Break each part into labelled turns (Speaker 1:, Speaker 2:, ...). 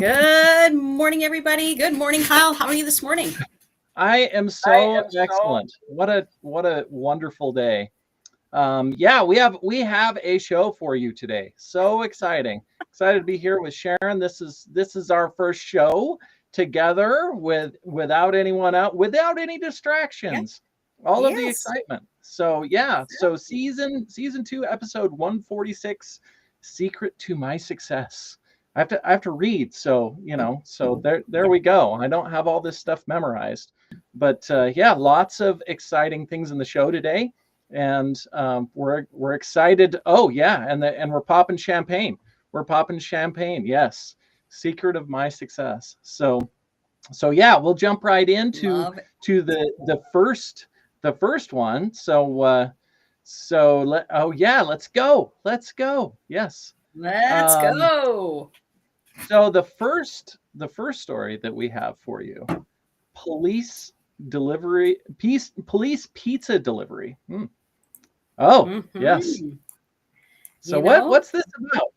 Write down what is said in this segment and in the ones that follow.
Speaker 1: Good morning, everybody. Good morning, Kyle. How are you this morning?
Speaker 2: I am so excellent. What a wonderful day. We have a show for you today. So exciting. Excited to be here with Sharon. This is our first show together without anyone out, without any distractions. All of the excitement. So so season 2, episode 146, Secret to My Success. I have to read, so there we go. I don't have all this stuff memorized, but lots of exciting things in the show today, and we're excited. Oh yeah, and we're popping champagne. We're popping champagne. Yes, Secret of My Success. So yeah, we'll jump right into the first one. Let's go. Yes.
Speaker 1: Let's go.
Speaker 2: So the first story that we have for you, police pizza delivery. Oh, yes. So what's this about?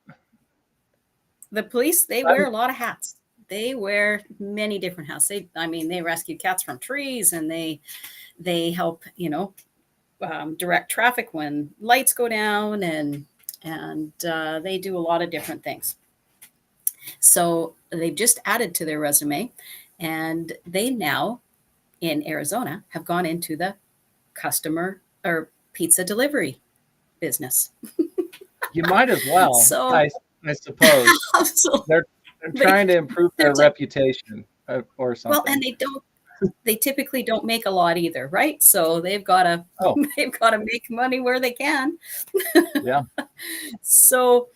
Speaker 1: The police, they wear a lot of hats. They wear many different hats. They rescue cats from trees, and they help, direct traffic when lights go down, and they do a lot of different things. So they've just added to their resume, and they now in Arizona have gone into the customer or pizza delivery business.
Speaker 2: You might as well. So, I suppose they're trying to improve their reputation or something.
Speaker 1: Well, and they typically don't make a lot either, right? So they've got to make money where they can.
Speaker 2: Yeah.
Speaker 1: So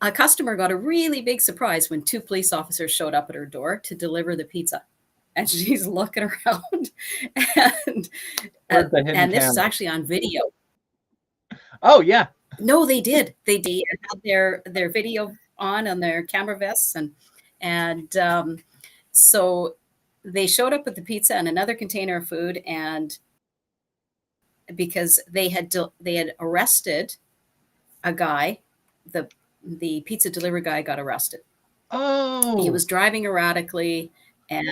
Speaker 1: a customer got a really big surprise when 2 police officers showed up at her door to deliver the pizza. And she's looking around, and this is actually on video.
Speaker 2: Oh yeah.
Speaker 1: No, they did. They had their video on their camera vests, and so they showed up with the pizza and another container of food, and because they had arrested a guy, the pizza delivery guy got arrested.
Speaker 2: Oh,
Speaker 1: he was driving erratically, and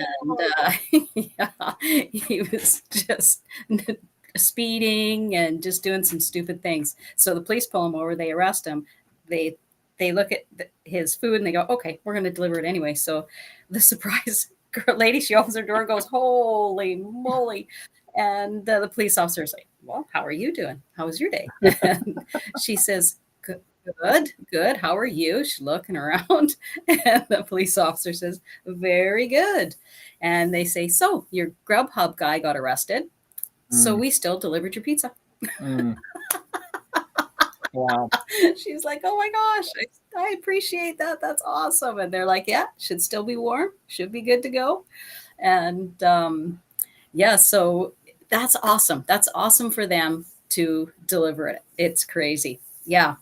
Speaker 1: he was just speeding and just doing some stupid things. So the police pull him over, they arrest him, they look at his food, and they go, okay, we're going to deliver it anyway. So the surprise lady, she opens her door and goes, holy moly. And the police officer is like, well, how are you doing? How was your day? And she says, good. How are you? She's looking around, and the police officer says, very good. And they say, so your Grubhub guy got arrested, so we still delivered your pizza.
Speaker 2: Wow.
Speaker 1: She's like, oh my gosh, I appreciate that. That's awesome. And they're like, yeah, should still be warm, should be good to go. And so that's awesome. That's awesome for them to deliver it. It's crazy. Yeah.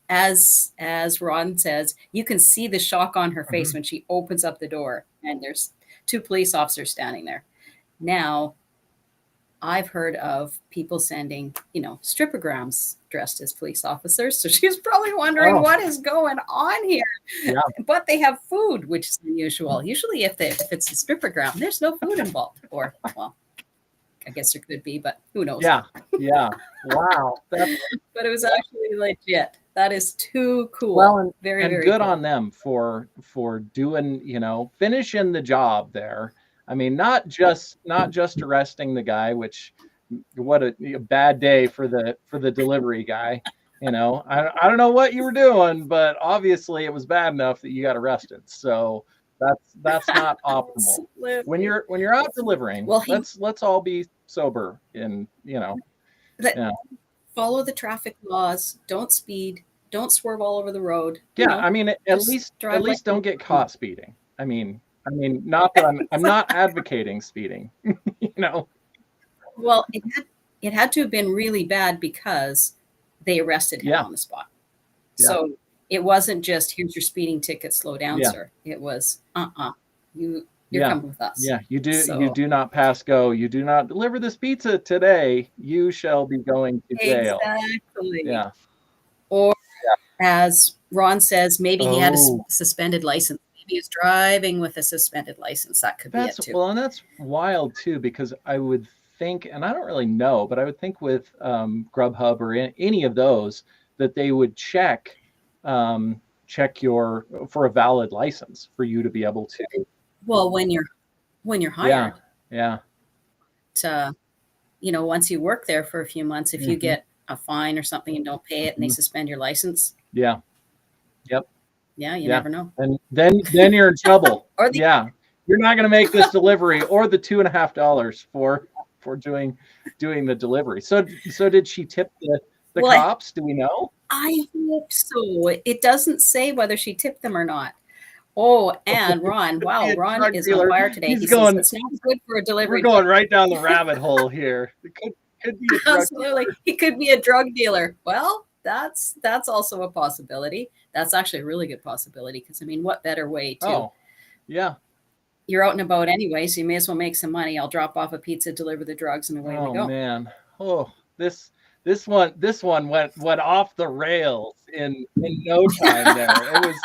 Speaker 1: As Ron says, you can see the shock on her face when she opens up the door, and there's 2 police officers standing there. Now, I've heard of people sending, stripograms dressed as police officers. So she's probably wondering what is going on here.
Speaker 2: Yeah.
Speaker 1: But they have food, which is unusual. Usually if it's a stripogram, there's no food involved. Or, well, I guess there could be, but who knows?
Speaker 2: Yeah. Wow.
Speaker 1: But it was actually legit. That is too cool.
Speaker 2: Well, and
Speaker 1: very
Speaker 2: good
Speaker 1: cool
Speaker 2: on them for doing, finishing the job there. I mean, not just arresting the guy, which what a bad day for the delivery guy. I don't know what you were doing, but obviously it was bad enough that you got arrested. So that's not optimal. When you're out delivering, well, let's all be sober and
Speaker 1: follow the traffic laws, don't speed, don't swerve all over the road.
Speaker 2: Yeah, I mean, at least don't get caught speeding. I mean, not that I'm not advocating speeding,
Speaker 1: Well, it had to have been really bad because they arrested him on the spot. Yeah. So it wasn't just, here's your speeding ticket, slow down, sir. It was, you're coming with us.
Speaker 2: Yeah, you do not pass go. You do not deliver this pizza today. You shall be going to jail.
Speaker 1: Exactly.
Speaker 2: Yeah.
Speaker 1: Or as Ron says, maybe he had a suspended license. Maybe he's driving with a suspended license. That could be it too.
Speaker 2: Well, and that's wild too, because I would think, and I don't really know, but I would think with Grubhub or any of those, that they would check your for a valid license for you to be able to.
Speaker 1: Well, when you're hired,
Speaker 2: yeah.
Speaker 1: Once you work there for a few months, if you get a fine or something and don't pay it, and they suspend your license.
Speaker 2: Yeah. Yep.
Speaker 1: Yeah, you never know.
Speaker 2: And then you're in trouble. You're not going to make this delivery or the $2.50 for doing the delivery. So did she tip the cops? Do we know?
Speaker 1: I hope so. It doesn't say whether she tipped them or not. Oh, and Ron, wow, Ron is on fire today. He says it's not good for a delivery.
Speaker 2: We're going right down the rabbit hole here. It could be a drug
Speaker 1: Absolutely. Dealer. He could be a drug dealer. Well, that's also a possibility. That's actually a really good possibility, because I mean, what better way to?
Speaker 2: Oh, yeah.
Speaker 1: You're out and about anyway, so you may as well make some money. I'll drop off a pizza, deliver the drugs, and away we go.
Speaker 2: Oh man. Oh, this one went off the rails in no time there. It was.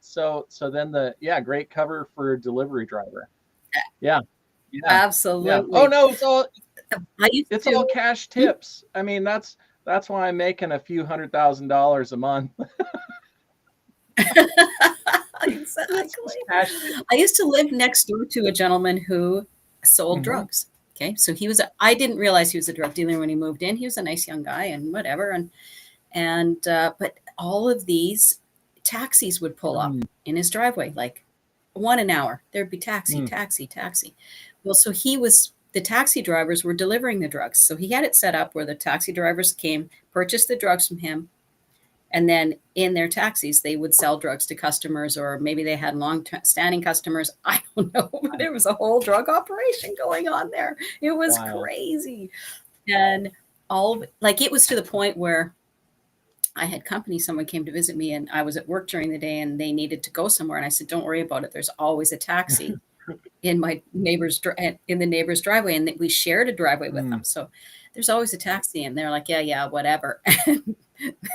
Speaker 2: So then great cover for a delivery driver. Yeah.
Speaker 1: Absolutely.
Speaker 2: Yeah. Oh no, it's all cash tips. I mean, that's why I'm making a few $100,000 a month.
Speaker 1: Exactly. I used to live next door to a gentleman who sold drugs. Okay, so I didn't realize he was a drug dealer when he moved in. He was a nice young guy and whatever, but all of these taxis would pull up in his driveway, like one an hour. There'd be taxi. Well, so the taxi drivers were delivering the drugs. So he had it set up where the taxi drivers came, purchased the drugs from him, and then in their taxis, they would sell drugs to customers, or maybe they had long-standing customers. I don't know, but there was a whole drug operation going on there. It was crazy. And it was to the point where I had company. Someone came to visit me, and I was at work during the day, and they needed to go somewhere. And I said, "Don't worry about it. There's always a taxi in my neighbor's driveway." And we shared a driveway with them, so there's always a taxi. And they're like, "Yeah, whatever."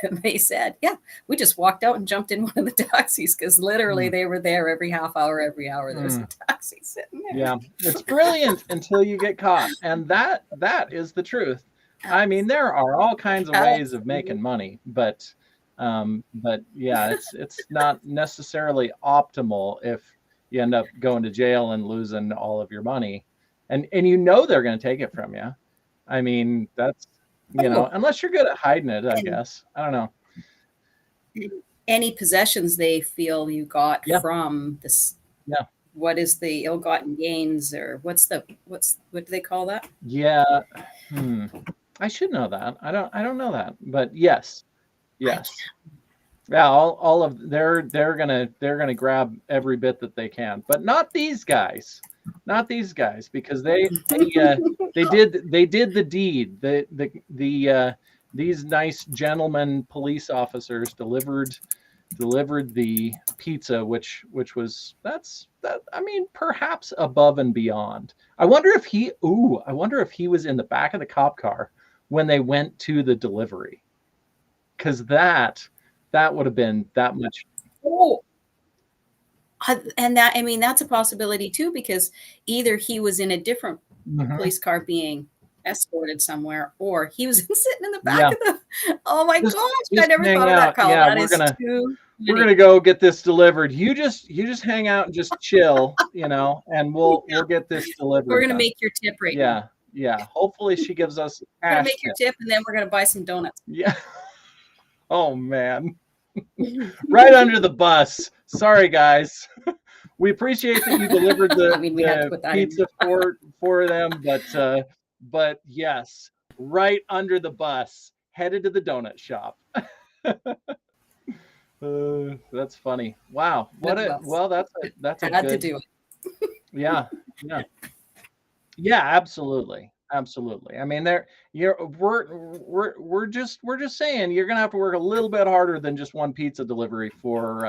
Speaker 1: And they said, "Yeah, we just walked out and jumped in one of the taxis," because literally they were there every half hour, every hour. There's a taxi sitting there.
Speaker 2: Yeah, it's brilliant until you get caught, and that is the truth. I mean, there are all kinds of ways of making money, but yeah, it's not necessarily optimal if you end up going to jail and losing all of your money, and they're going to take it from you. I mean, that's unless you're good at hiding it, I guess. I don't know.
Speaker 1: Any possessions they feel you got from this.
Speaker 2: Yeah.
Speaker 1: What is the ill-gotten gains, or what do they call that?
Speaker 2: Yeah. I should know that. I don't know that, but yes. Yeah, all of they're gonna grab every bit that they can, but not these guys, because they did the deed. These nice gentlemen police officers delivered the pizza, which was I mean, perhaps above and beyond. I wonder if he was in the back of the cop car when they went to the delivery, because that would have been that much.
Speaker 1: And that's a possibility too, because either he was in a different police car being escorted somewhere, or he was sitting in the back of the. Oh my gosh! I never thought of that, Kyle.
Speaker 2: Yeah, we're gonna go get this delivered. You just hang out and just chill, and we'll get this delivered.
Speaker 1: We're gonna make your tip right now.
Speaker 2: Yeah. Hopefully she gives us.
Speaker 1: We're gonna make your tip, and then we're gonna buy some donuts.
Speaker 2: Yeah. Oh man. Right under the bus. Sorry, guys. We appreciate that you delivered the pizza for them, but yes, right under the bus, headed to the donut shop. That's funny. Wow. That's a
Speaker 1: had to do it.
Speaker 2: Yeah. Absolutely. I mean, we're just saying you're gonna have to work a little bit harder than just one pizza delivery for.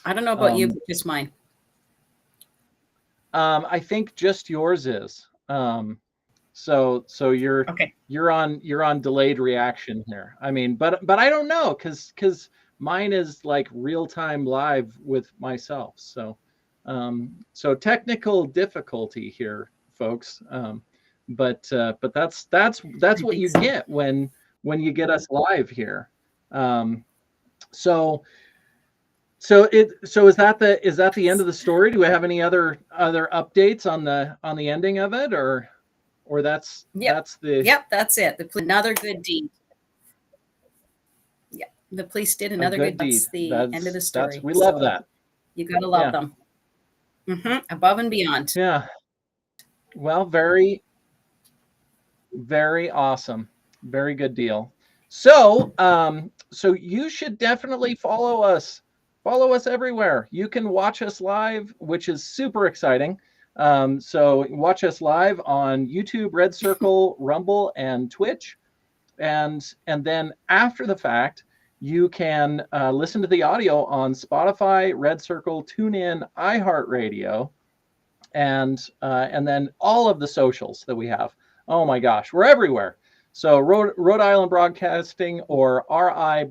Speaker 1: I don't know about you, but just mine.
Speaker 2: I think just yours is. So you're on delayed reaction here. I mean, but I don't know, because Mine is like real time live with myself. So, so technical difficulty here, folks. But that's
Speaker 1: I
Speaker 2: what
Speaker 1: think
Speaker 2: you
Speaker 1: so.
Speaker 2: get when you get us live here. Um, so so is that the end of the story? Do we have any other updates on the ending of it, or
Speaker 1: Yep.
Speaker 2: that's the
Speaker 1: Yep. That's it. Another good deed. Yeah. The police did
Speaker 2: a
Speaker 1: another
Speaker 2: good
Speaker 1: good.
Speaker 2: deed?
Speaker 1: That's the end of the
Speaker 2: That's
Speaker 1: story.
Speaker 2: we love
Speaker 1: So
Speaker 2: that.
Speaker 1: you gotta love
Speaker 2: Yeah.
Speaker 1: them. Above and beyond.
Speaker 2: Yeah. Well, very very awesome. Very good deal. So, so you should definitely follow us. Follow us everywhere. You can watch us live, which is super exciting. So watch us live on YouTube, Red Circle, Rumble, and Twitch. And then after the fact, you can listen to the audio on Spotify, Red Circle, TuneIn, iHeartRadio, and then all of the socials that we have. Oh my gosh, we're everywhere. So Rhode Island Broadcasting, or RI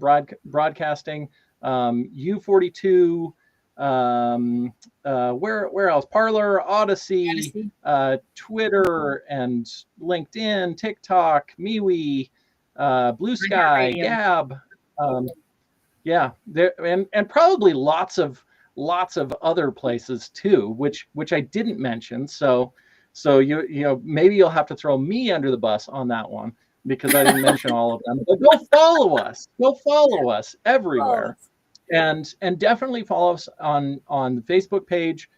Speaker 2: Broadcasting, U42, where else? Parlor, Odyssey,
Speaker 1: Fantasy.
Speaker 2: Twitter, and LinkedIn, TikTok, MeWe, Blue Sky,
Speaker 1: Radio.
Speaker 2: Gab. Yeah, there, and probably lots of other places too, which I didn't mention. So you know, maybe you'll have to throw me under the bus on that one, because I didn't mention all of them. But go follow us. Go follow us
Speaker 1: Oh,
Speaker 2: everywhere, and definitely follow us on the Facebook page,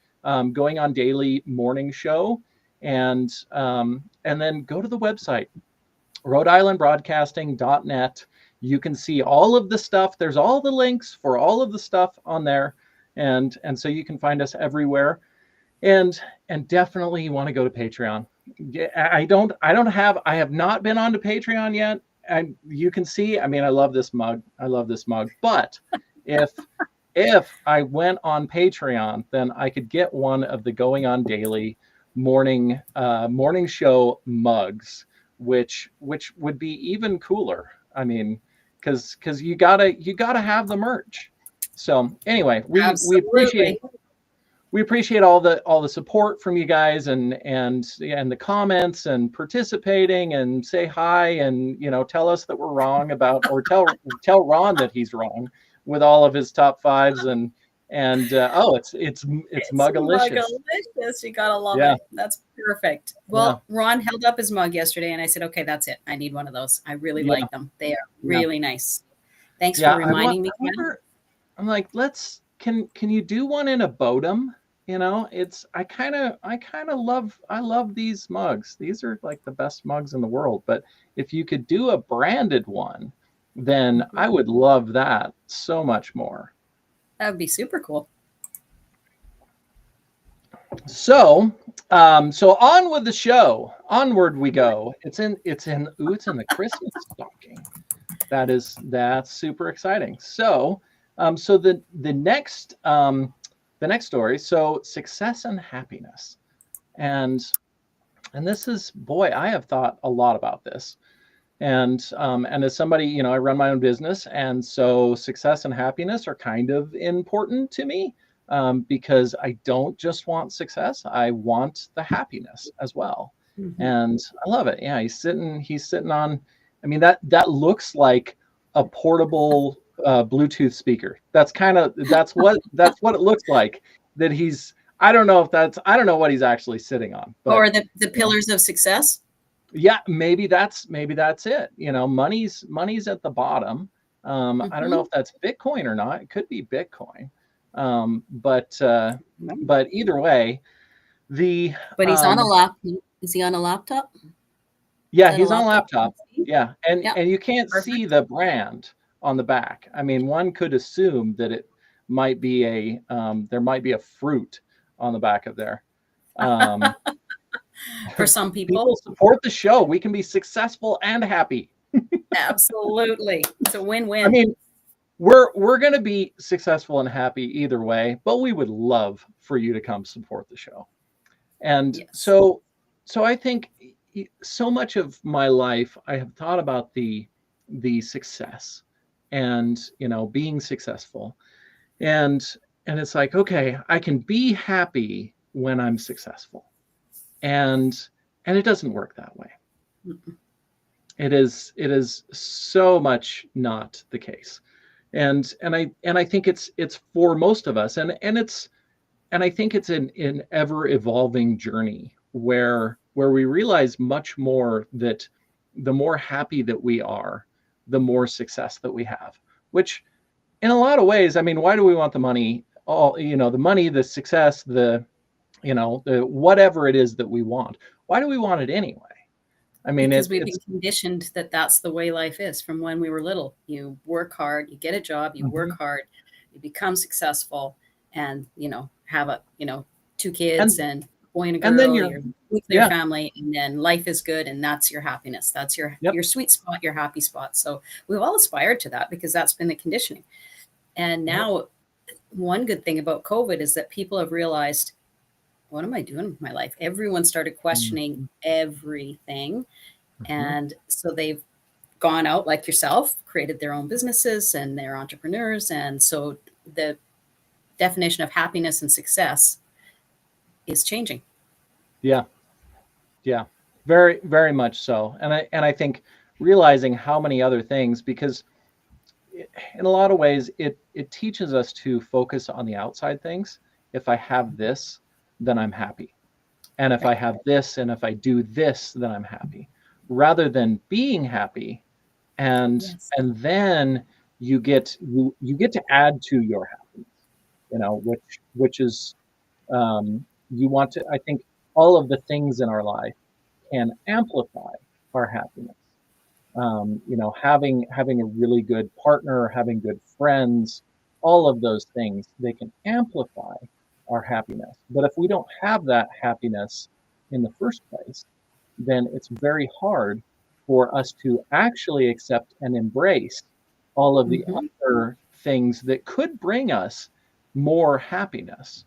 Speaker 2: Going On Daily Morning Show, and then go to the website, rhodeislandbroadcasting.net. You can see all of the stuff. There's all the links for all of the stuff on there, and so you can find us everywhere. And definitely you want to go to Patreon. I have not been on to Patreon yet. And you can see, I mean, I love this mug. I love this mug. But if I went on Patreon, then I could get one of the Going On Daily morning show mugs, which would be even cooler. I mean, because you gotta have the merch. So anyway, we appreciate
Speaker 1: absolutely.
Speaker 2: all the support from you guys, and the comments and participating, and say hi, and tell us that we're wrong about, or tell Ron that he's wrong with all of his top fives, and oh, it's
Speaker 1: It's
Speaker 2: mugalicious.
Speaker 1: mug-alicious. You gotta love
Speaker 2: Yeah,
Speaker 1: it. That's perfect.
Speaker 2: yeah,
Speaker 1: Well, Ron held up his mug yesterday, and I said, "Okay, that's it. I need one of those. I really
Speaker 2: yeah,
Speaker 1: like them. They are
Speaker 2: yeah,
Speaker 1: really nice." Thanks for
Speaker 2: yeah.
Speaker 1: reminding me,
Speaker 2: I
Speaker 1: Ken.
Speaker 2: wonder. I'm like, can you do one in a Bodum? It's I love these mugs. These are like the best mugs in the world. But if you could do a branded one, then I would love that so much more.
Speaker 1: That would be super cool.
Speaker 2: So, so on with the show. Onward we go. It's in the Christmas stocking. That's super exciting. So, so the next story. So, success and happiness, and this is, boy, I have thought a lot about this, and as somebody, I run my own business, and so success and happiness are kind of important to me, because I don't just want success; I want the happiness as well, and I love it. Yeah, he's sitting on. I mean, that looks like a portable Bluetooth speaker. That's what it looks like. That he's. I don't know what he's actually sitting on, but
Speaker 1: Or the pillars of success.
Speaker 2: yeah, maybe that's it. Money's at the bottom. I don't know if that's Bitcoin or not. It could be Bitcoin. But either way, the
Speaker 1: But he's on a laptop. Is he on a laptop?
Speaker 2: yeah,
Speaker 1: Is that a
Speaker 2: he's on a laptop.
Speaker 1: laptop?
Speaker 2: Yeah, and
Speaker 1: Yeah.
Speaker 2: you can't see
Speaker 1: Perfect.
Speaker 2: the brand on the back. I mean, one could assume that it might be there might be a fruit on the back of there.
Speaker 1: For some people.
Speaker 2: People support the show. We can be successful and happy.
Speaker 1: Absolutely. It's a win-win.
Speaker 2: I mean, we're going to be successful and happy either way, but we would love for you to come support the show. And
Speaker 1: yes.
Speaker 2: so I think so much of my life I have thought about the success, and being successful. And and it's like, okay, I can be happy when I'm successful. And and it doesn't work that way.
Speaker 1: Mm-mm.
Speaker 2: It is so much not the case. And I think it's for most of us, and I think it's an ever evolving journey where we realize much more that the more happy that we are, the more success that we have. Which, in a lot of ways, I mean, why do we want the money? All the money, the success, the whatever it is that we want. Why do we want it anyway? I mean,
Speaker 1: Because we've
Speaker 2: it's
Speaker 1: been conditioned that that's the way life is from when we were little. You work hard, you get a job, you work
Speaker 2: Mhm.
Speaker 1: hard, you become successful, and have a two kids
Speaker 2: and
Speaker 1: and a boy and a
Speaker 2: and then
Speaker 1: girl.
Speaker 2: you're
Speaker 1: You're with your
Speaker 2: yeah,
Speaker 1: family, and then life is good, and that's your happiness. That's
Speaker 2: yep,
Speaker 1: your sweet spot, your happy spot. So we've all aspired to that because that's been the conditioning. And
Speaker 2: yep.
Speaker 1: now, one good thing about COVID is that people have realized, what am I doing with my life? Everyone started questioning
Speaker 2: Mhm.
Speaker 1: everything,
Speaker 2: Mhm.
Speaker 1: and so they've gone out like yourself, created their own businesses, and they're entrepreneurs. And so the definition of happiness and success is changing.
Speaker 2: Yeah, yeah, very, very much so. And I think realizing how many other things, because in a lot of ways it teaches us to focus on the outside things. If I have this, then I'm happy. And if I
Speaker 1: Right.
Speaker 2: have this, and if I do this, then I'm happy. Rather than being happy, and
Speaker 1: Yes.
Speaker 2: and then you get to add to your happiness, which is, you want to, I think, all of the things in our life can amplify our happiness. Having a really good partner, having good friends, all of those things, they can amplify our happiness. But if we don't have that happiness in the first place, then it's very hard for us to actually accept and embrace all of the
Speaker 1: Mm-hmm.
Speaker 2: other things that could bring us more happiness.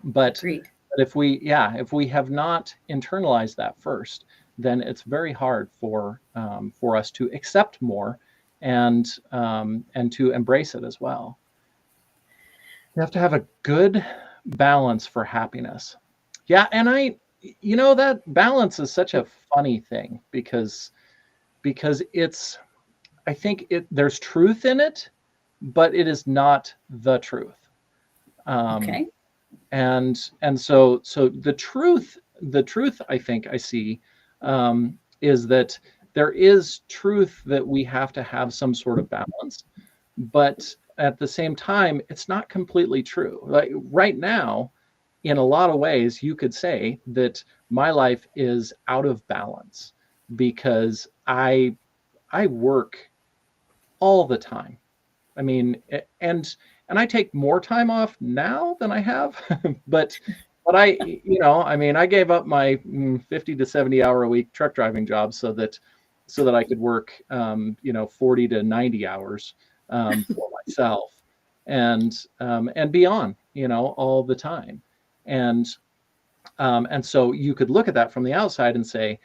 Speaker 2: But
Speaker 1: Agreed.
Speaker 2: if we have not internalized that first, then it's very hard for us to accept more, and to embrace it as well. You have to have a good balance for happiness. Yeah, and that balance is such a funny thing, because it's, I think there's truth in it, but it is not the truth. Um,
Speaker 1: Okay.
Speaker 2: and so the truth I think I see, is that there is truth that we have to have some sort of balance, but at the same time it's not completely true. Like right now, in a lot of ways you could say that my life is out of balance because I work all the time. I mean, and I take more time off now than I have, but I mean, I gave up my 50 to 70 hour a week truck driving job so that I could work 40 to 90 hours, for myself, and be on, all the time. And and so you could look at that from the outside and say,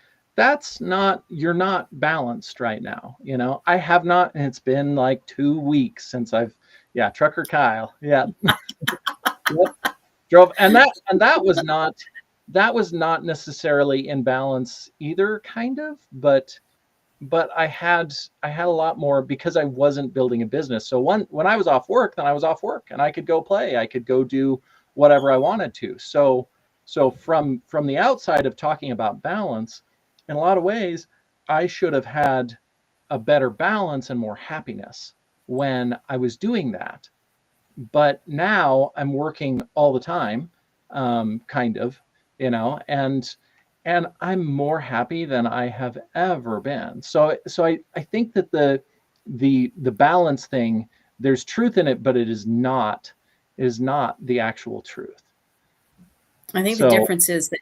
Speaker 2: you're not balanced right now. I have not, and it's been like 2 weeks since yeah, Trucker Kyle. Yeah. Yep. Drove. And that was not necessarily in balance either, kind of, but I had a lot more because I wasn't building a business. So when I was off work, then I was off work and I could go play. I could go do whatever I wanted to. So from the outside of talking about balance, in a lot of ways, I should have had a better balance and more happiness when I was doing that. But now I'm working all the time, kind of, and I'm more happy than I have ever been. So I think that the balance thing, there's truth in it, but it is not the actual truth.
Speaker 1: I think the
Speaker 2: So
Speaker 1: difference is that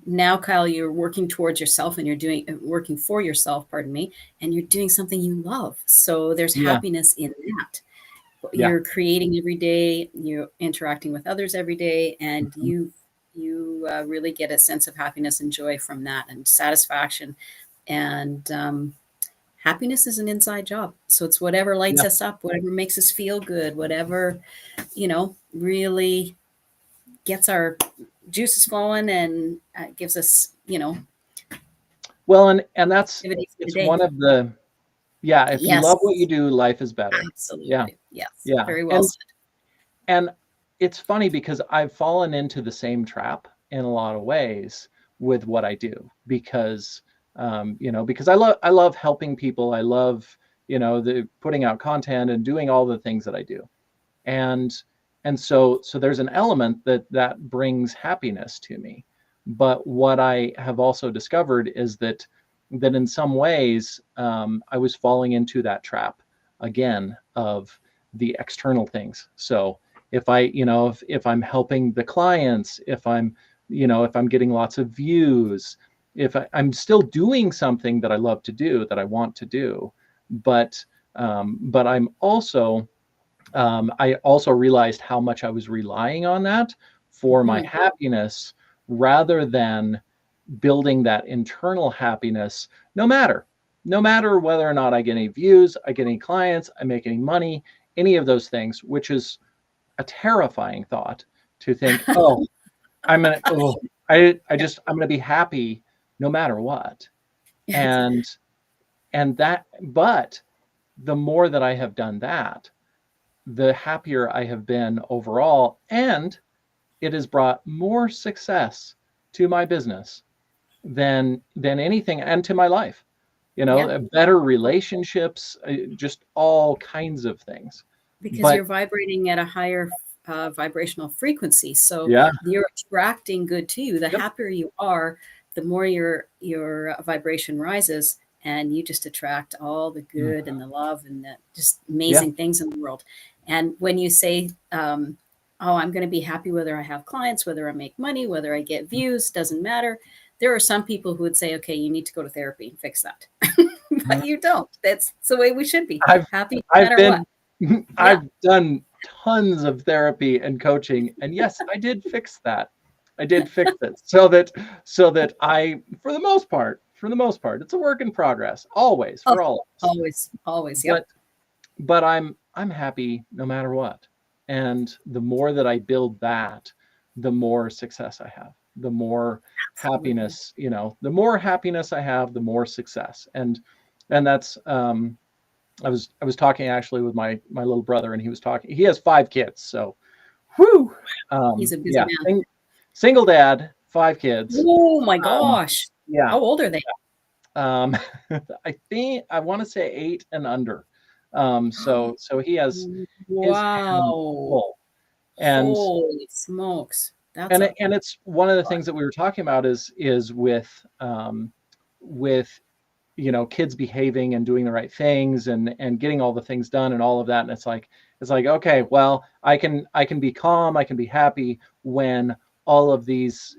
Speaker 1: now, Kyle, you're working towards yourself and you're doing working for yourself, pardon me, and you're doing something you love. So there's
Speaker 2: yeah,
Speaker 1: happiness in that.
Speaker 2: yeah,
Speaker 1: You're creating every day, you're interacting with others every day, and
Speaker 2: mhm,
Speaker 1: you really get a sense of happiness and joy from that, and satisfaction, and happiness is an inside job. So it's whatever lights
Speaker 2: Yeah.
Speaker 1: us up, whatever makes us feel good, whatever, really gets our juices flowing and gives us,
Speaker 2: Well, and that's,
Speaker 1: activity for the
Speaker 2: it's
Speaker 1: day.
Speaker 2: one of the, yeah, if you love what you
Speaker 1: Yes,
Speaker 2: do, life is better. Yeah.
Speaker 1: absolutely. Yes,
Speaker 2: Yeah.
Speaker 1: very well said.
Speaker 2: And it's funny because I've fallen into the same trap in a lot of ways with what I do because, because I love helping people. I love, the putting out content and doing all the things that I do. And, so there's an element that brings happiness to me. But what I have also discovered is that in some ways, I was falling into that trap again of the external things. So if I, if I'm helping the clients, if I'm, if I'm getting lots of views, if I'm still doing something that I love to do, that I want to do, but I'm also, I also realized how much I was relying on that for my
Speaker 1: Mhm.
Speaker 2: happiness rather than building that internal happiness, no matter whether or not I get any views, I get any clients, I make any money, any of those things, which is a terrifying thought to think, oh, I'm gonna, oh, I'm gonna be happy no matter what.
Speaker 1: Yes.
Speaker 2: And but the more that I have done that, the happier I have been overall, and it has brought more success to my business than anything, and to my life.
Speaker 1: Yeah.
Speaker 2: Better relationships, just all kinds of things.
Speaker 1: Because
Speaker 2: But
Speaker 1: you're vibrating at a higher vibrational frequency, so
Speaker 2: yeah,
Speaker 1: you're attracting good to you. The
Speaker 2: yep,
Speaker 1: happier you are, the more your vibration rises, and you just attract all the good
Speaker 2: mm,
Speaker 1: and the love and the just
Speaker 2: yeah,
Speaker 1: amazing things in the world. And when you say, "Oh, I'm going to be happy whether I have clients, whether I make money, whether I get views, doesn't matter." There are some people who would say, "Okay, you need to go to therapy and fix that,"
Speaker 2: mhm.
Speaker 1: but you don't. That's the way we should be.
Speaker 2: I've
Speaker 1: Happy no
Speaker 2: I've
Speaker 1: matter what.
Speaker 2: been
Speaker 1: Yeah.
Speaker 2: I've done tons of therapy and coaching, and yes, I did fix that. I did fix it so that I, for the most part, it's a work in progress, always,
Speaker 1: Oh,
Speaker 2: for all of us.
Speaker 1: always, always. Yep.
Speaker 2: But I'm happy no matter what. And the more that I build that, the more success I have. The more
Speaker 1: Absolutely.
Speaker 2: happiness, the more happiness I have, the more success. And that's, I was talking actually with my little brother, and he has 5 kids. So whew,
Speaker 1: He's a busy
Speaker 2: yeah,
Speaker 1: man.
Speaker 2: single dad, 5 kids.
Speaker 1: Oh my
Speaker 2: Um,
Speaker 1: gosh.
Speaker 2: yeah.
Speaker 1: How old are they?
Speaker 2: Um, I want to say 8 and under. So he has his hands
Speaker 1: Wow.
Speaker 2: full, and
Speaker 1: Holy smokes. That's
Speaker 2: and
Speaker 1: a
Speaker 2: it's one of the
Speaker 1: lot.
Speaker 2: things that we were talking about is with kids behaving and doing the right things and getting all the things done and all of that. And it's like okay, well, I can be calm, I can be happy when all of these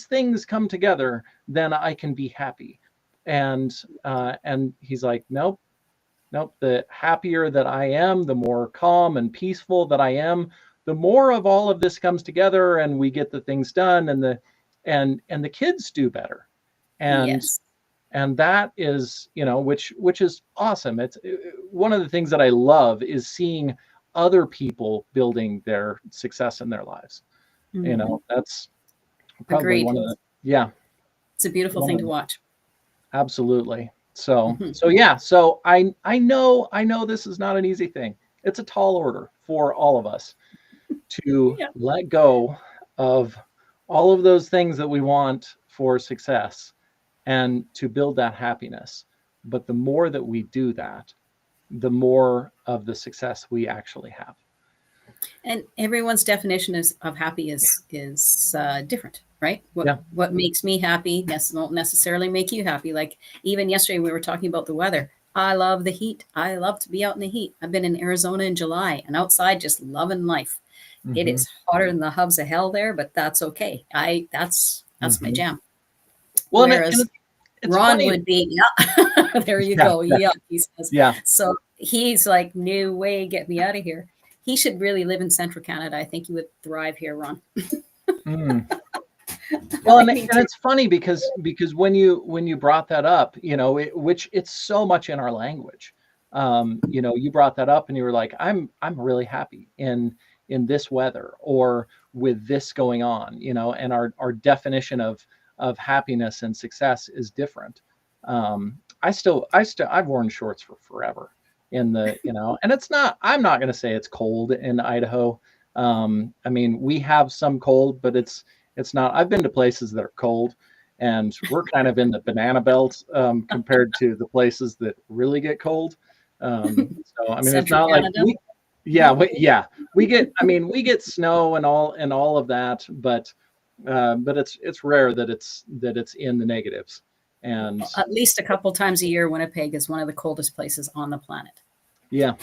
Speaker 2: things come together, then I can be happy. And he's like, nope, nope, the happier that I am, the more calm and peaceful that I am, the more of all of this comes together, and we get the things done, and the kids do better. and
Speaker 1: Yes.
Speaker 2: and that is, which is awesome. It's one of the things that I love is seeing other people building their success in their lives.
Speaker 1: Hmm.
Speaker 2: That's probably
Speaker 1: Agreed.
Speaker 2: one of the, yeah,
Speaker 1: It's a beautiful
Speaker 2: one
Speaker 1: thing
Speaker 2: of
Speaker 1: to
Speaker 2: the,
Speaker 1: watch.
Speaker 2: absolutely. So
Speaker 1: Hmm.
Speaker 2: so yeah, so I know this is not an easy thing. It's a tall order for all of us to
Speaker 1: Yeah.
Speaker 2: let go of all of those things that we want for success and to build that happiness. But the more that we do that, the more of the success we actually have.
Speaker 1: And everyone's definition of happy is different, right? What
Speaker 2: Yeah.
Speaker 1: what makes me happy won't necessarily make you happy. Like even yesterday, we were talking about the weather. I love the heat. I love to be out in the heat. I've been in Arizona in July and outside just loving life. It
Speaker 2: Hmm.
Speaker 1: is hotter than the hubs of hell there, but that's okay. That's my
Speaker 2: Hmm.
Speaker 1: jam.
Speaker 2: Well, and
Speaker 1: Whereas
Speaker 2: it's
Speaker 1: Ron
Speaker 2: funny.
Speaker 1: would be, yeah, there you
Speaker 2: Yeah,
Speaker 1: go.
Speaker 2: yeah,
Speaker 1: Yeah, he says.
Speaker 2: yeah.
Speaker 1: So he's like, no way, get me out of here. He should really live in central Canada. I think he would thrive here, Ron.
Speaker 2: Mm. Well,
Speaker 1: I
Speaker 2: and
Speaker 1: need to.
Speaker 2: it's funny because when you brought that up, which it's so much in our language. You brought that up and you were like, I'm really happy in this weather or with this going on, and our definition of happiness and success is different. I've worn shorts for forever and I'm not going to say it's cold in Idaho. I mean, we have some cold, but it's not. I've been to places that are cold, and we're kind of in the banana belt compared to the places that really get cold. So I mean, it's
Speaker 1: Central
Speaker 2: not like
Speaker 1: Canada.
Speaker 2: yeah, we get. I mean, we get snow and all of that, but it's rare that it's in the negatives. And
Speaker 1: At least a couple times a year, Winnipeg is one of the coldest places on the planet.
Speaker 2: yeah,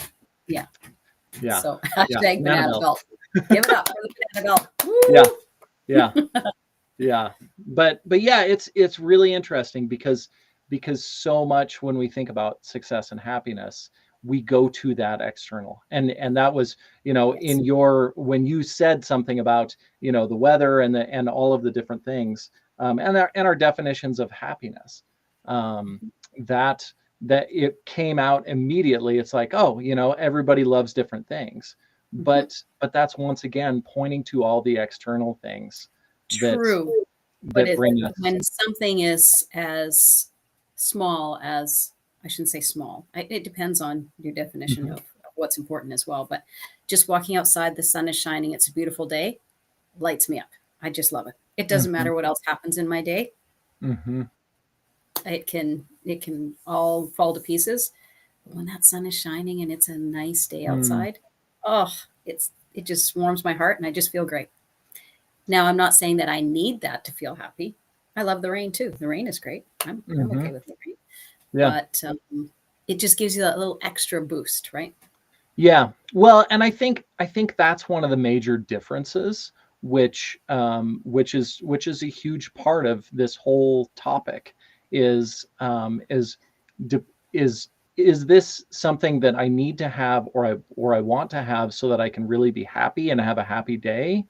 Speaker 1: Yeah.
Speaker 2: yeah,
Speaker 1: So
Speaker 2: yeah,
Speaker 1: hashtag
Speaker 2: banana
Speaker 1: banana
Speaker 2: belt.
Speaker 1: belt. Give it up for the banana belt.
Speaker 2: Yeah,
Speaker 1: Woo!
Speaker 2: yeah. Yeah, but yeah, it's really interesting because so much when we think about success and happiness, we go to that external. And that was,
Speaker 1: Yes.
Speaker 2: in your when you said something about, the weather and all of the different things, and our definitions of happiness, um, that it came out immediately. It's like, oh, everybody loves different things,
Speaker 1: Mhm.
Speaker 2: but that's once again pointing to all the external things that
Speaker 1: True. But
Speaker 2: that bring us.
Speaker 1: when something is as small as, I shouldn't say small, it depends on your definition
Speaker 2: Mhm,
Speaker 1: of what's important as well. But just walking outside, the sun is shining, it's a beautiful day, lights me up. I just love it. It doesn't
Speaker 2: mhm,
Speaker 1: matter what else happens in my day.
Speaker 2: mhm,
Speaker 1: It can all fall to pieces. But when that sun is shining and it's a nice day
Speaker 2: mm,
Speaker 1: outside, oh, it just warms my heart and I just feel great. Now, I'm not saying that I need that to feel happy. I love the rain too. The rain is great. I'm okay
Speaker 2: mhm.
Speaker 1: with the rain,
Speaker 2: Yeah,
Speaker 1: but it just gives you that little extra boost, right?
Speaker 2: yeah. Well, and I think that's one of the major differences, which is a huge part of this whole topic, is de- is is this something that I need to have or I want to have so that I can really be happy and have a happy day,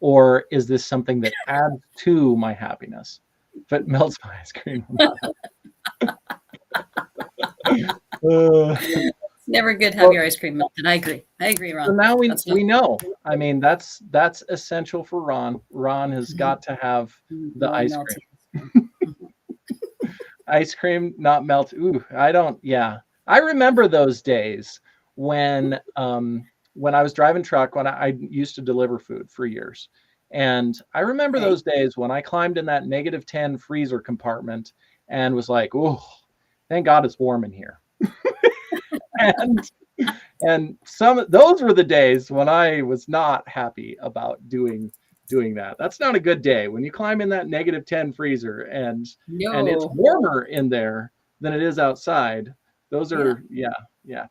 Speaker 2: or is this something that adds to my happiness? If it melts my ice cream. Uh,
Speaker 1: It's never good to have
Speaker 2: well,
Speaker 1: your ice cream melted. I agree,
Speaker 2: so
Speaker 1: Ron.
Speaker 2: now we
Speaker 1: That's not
Speaker 2: we know. I mean, that's essential for Ron. Ron has
Speaker 1: Mhm.
Speaker 2: got to have the
Speaker 1: No
Speaker 2: ice cream.
Speaker 1: melty ice cream. Mhm.
Speaker 2: Ice cream not melt. Ooh, I don't. Yeah, I remember those days when I was driving truck when I used to deliver food for years, and I remember
Speaker 1: Okay.
Speaker 2: those days when I climbed in that -10 freezer compartment and was like, oh, thank God it's warm in here. And those were the days when I was not happy about doing that. That's not a good day when you climb in that -10 freezer and it's
Speaker 1: No.
Speaker 2: warmer in there than it is outside. Those
Speaker 1: Yeah.
Speaker 2: are yeah.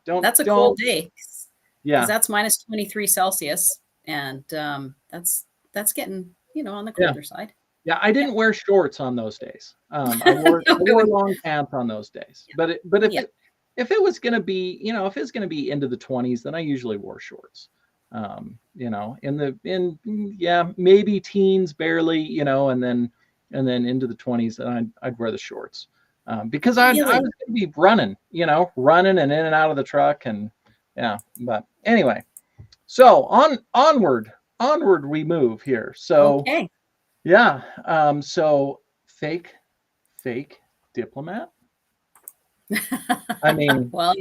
Speaker 1: That's a cold
Speaker 2: Don't
Speaker 1: day because
Speaker 2: yeah,
Speaker 1: that's minus 23 Celsius. And that's getting, on the
Speaker 2: yeah.
Speaker 1: colder side.
Speaker 2: Yeah, I
Speaker 1: Yeah.
Speaker 2: didn't wear shorts on those days. I wore long pants on those days. But
Speaker 1: Yeah.
Speaker 2: if it was gonna be, if it's gonna be into the 20s, then I usually wore shorts. Yeah, maybe teens barely, and then into the 20s, and I'd wear the shorts. Because I
Speaker 1: Really?
Speaker 2: was gonna be running and in and out of the truck and yeah, but anyway. So onward we move here. So
Speaker 1: Okay.
Speaker 2: yeah. So fake diplomat. I mean,
Speaker 1: Well,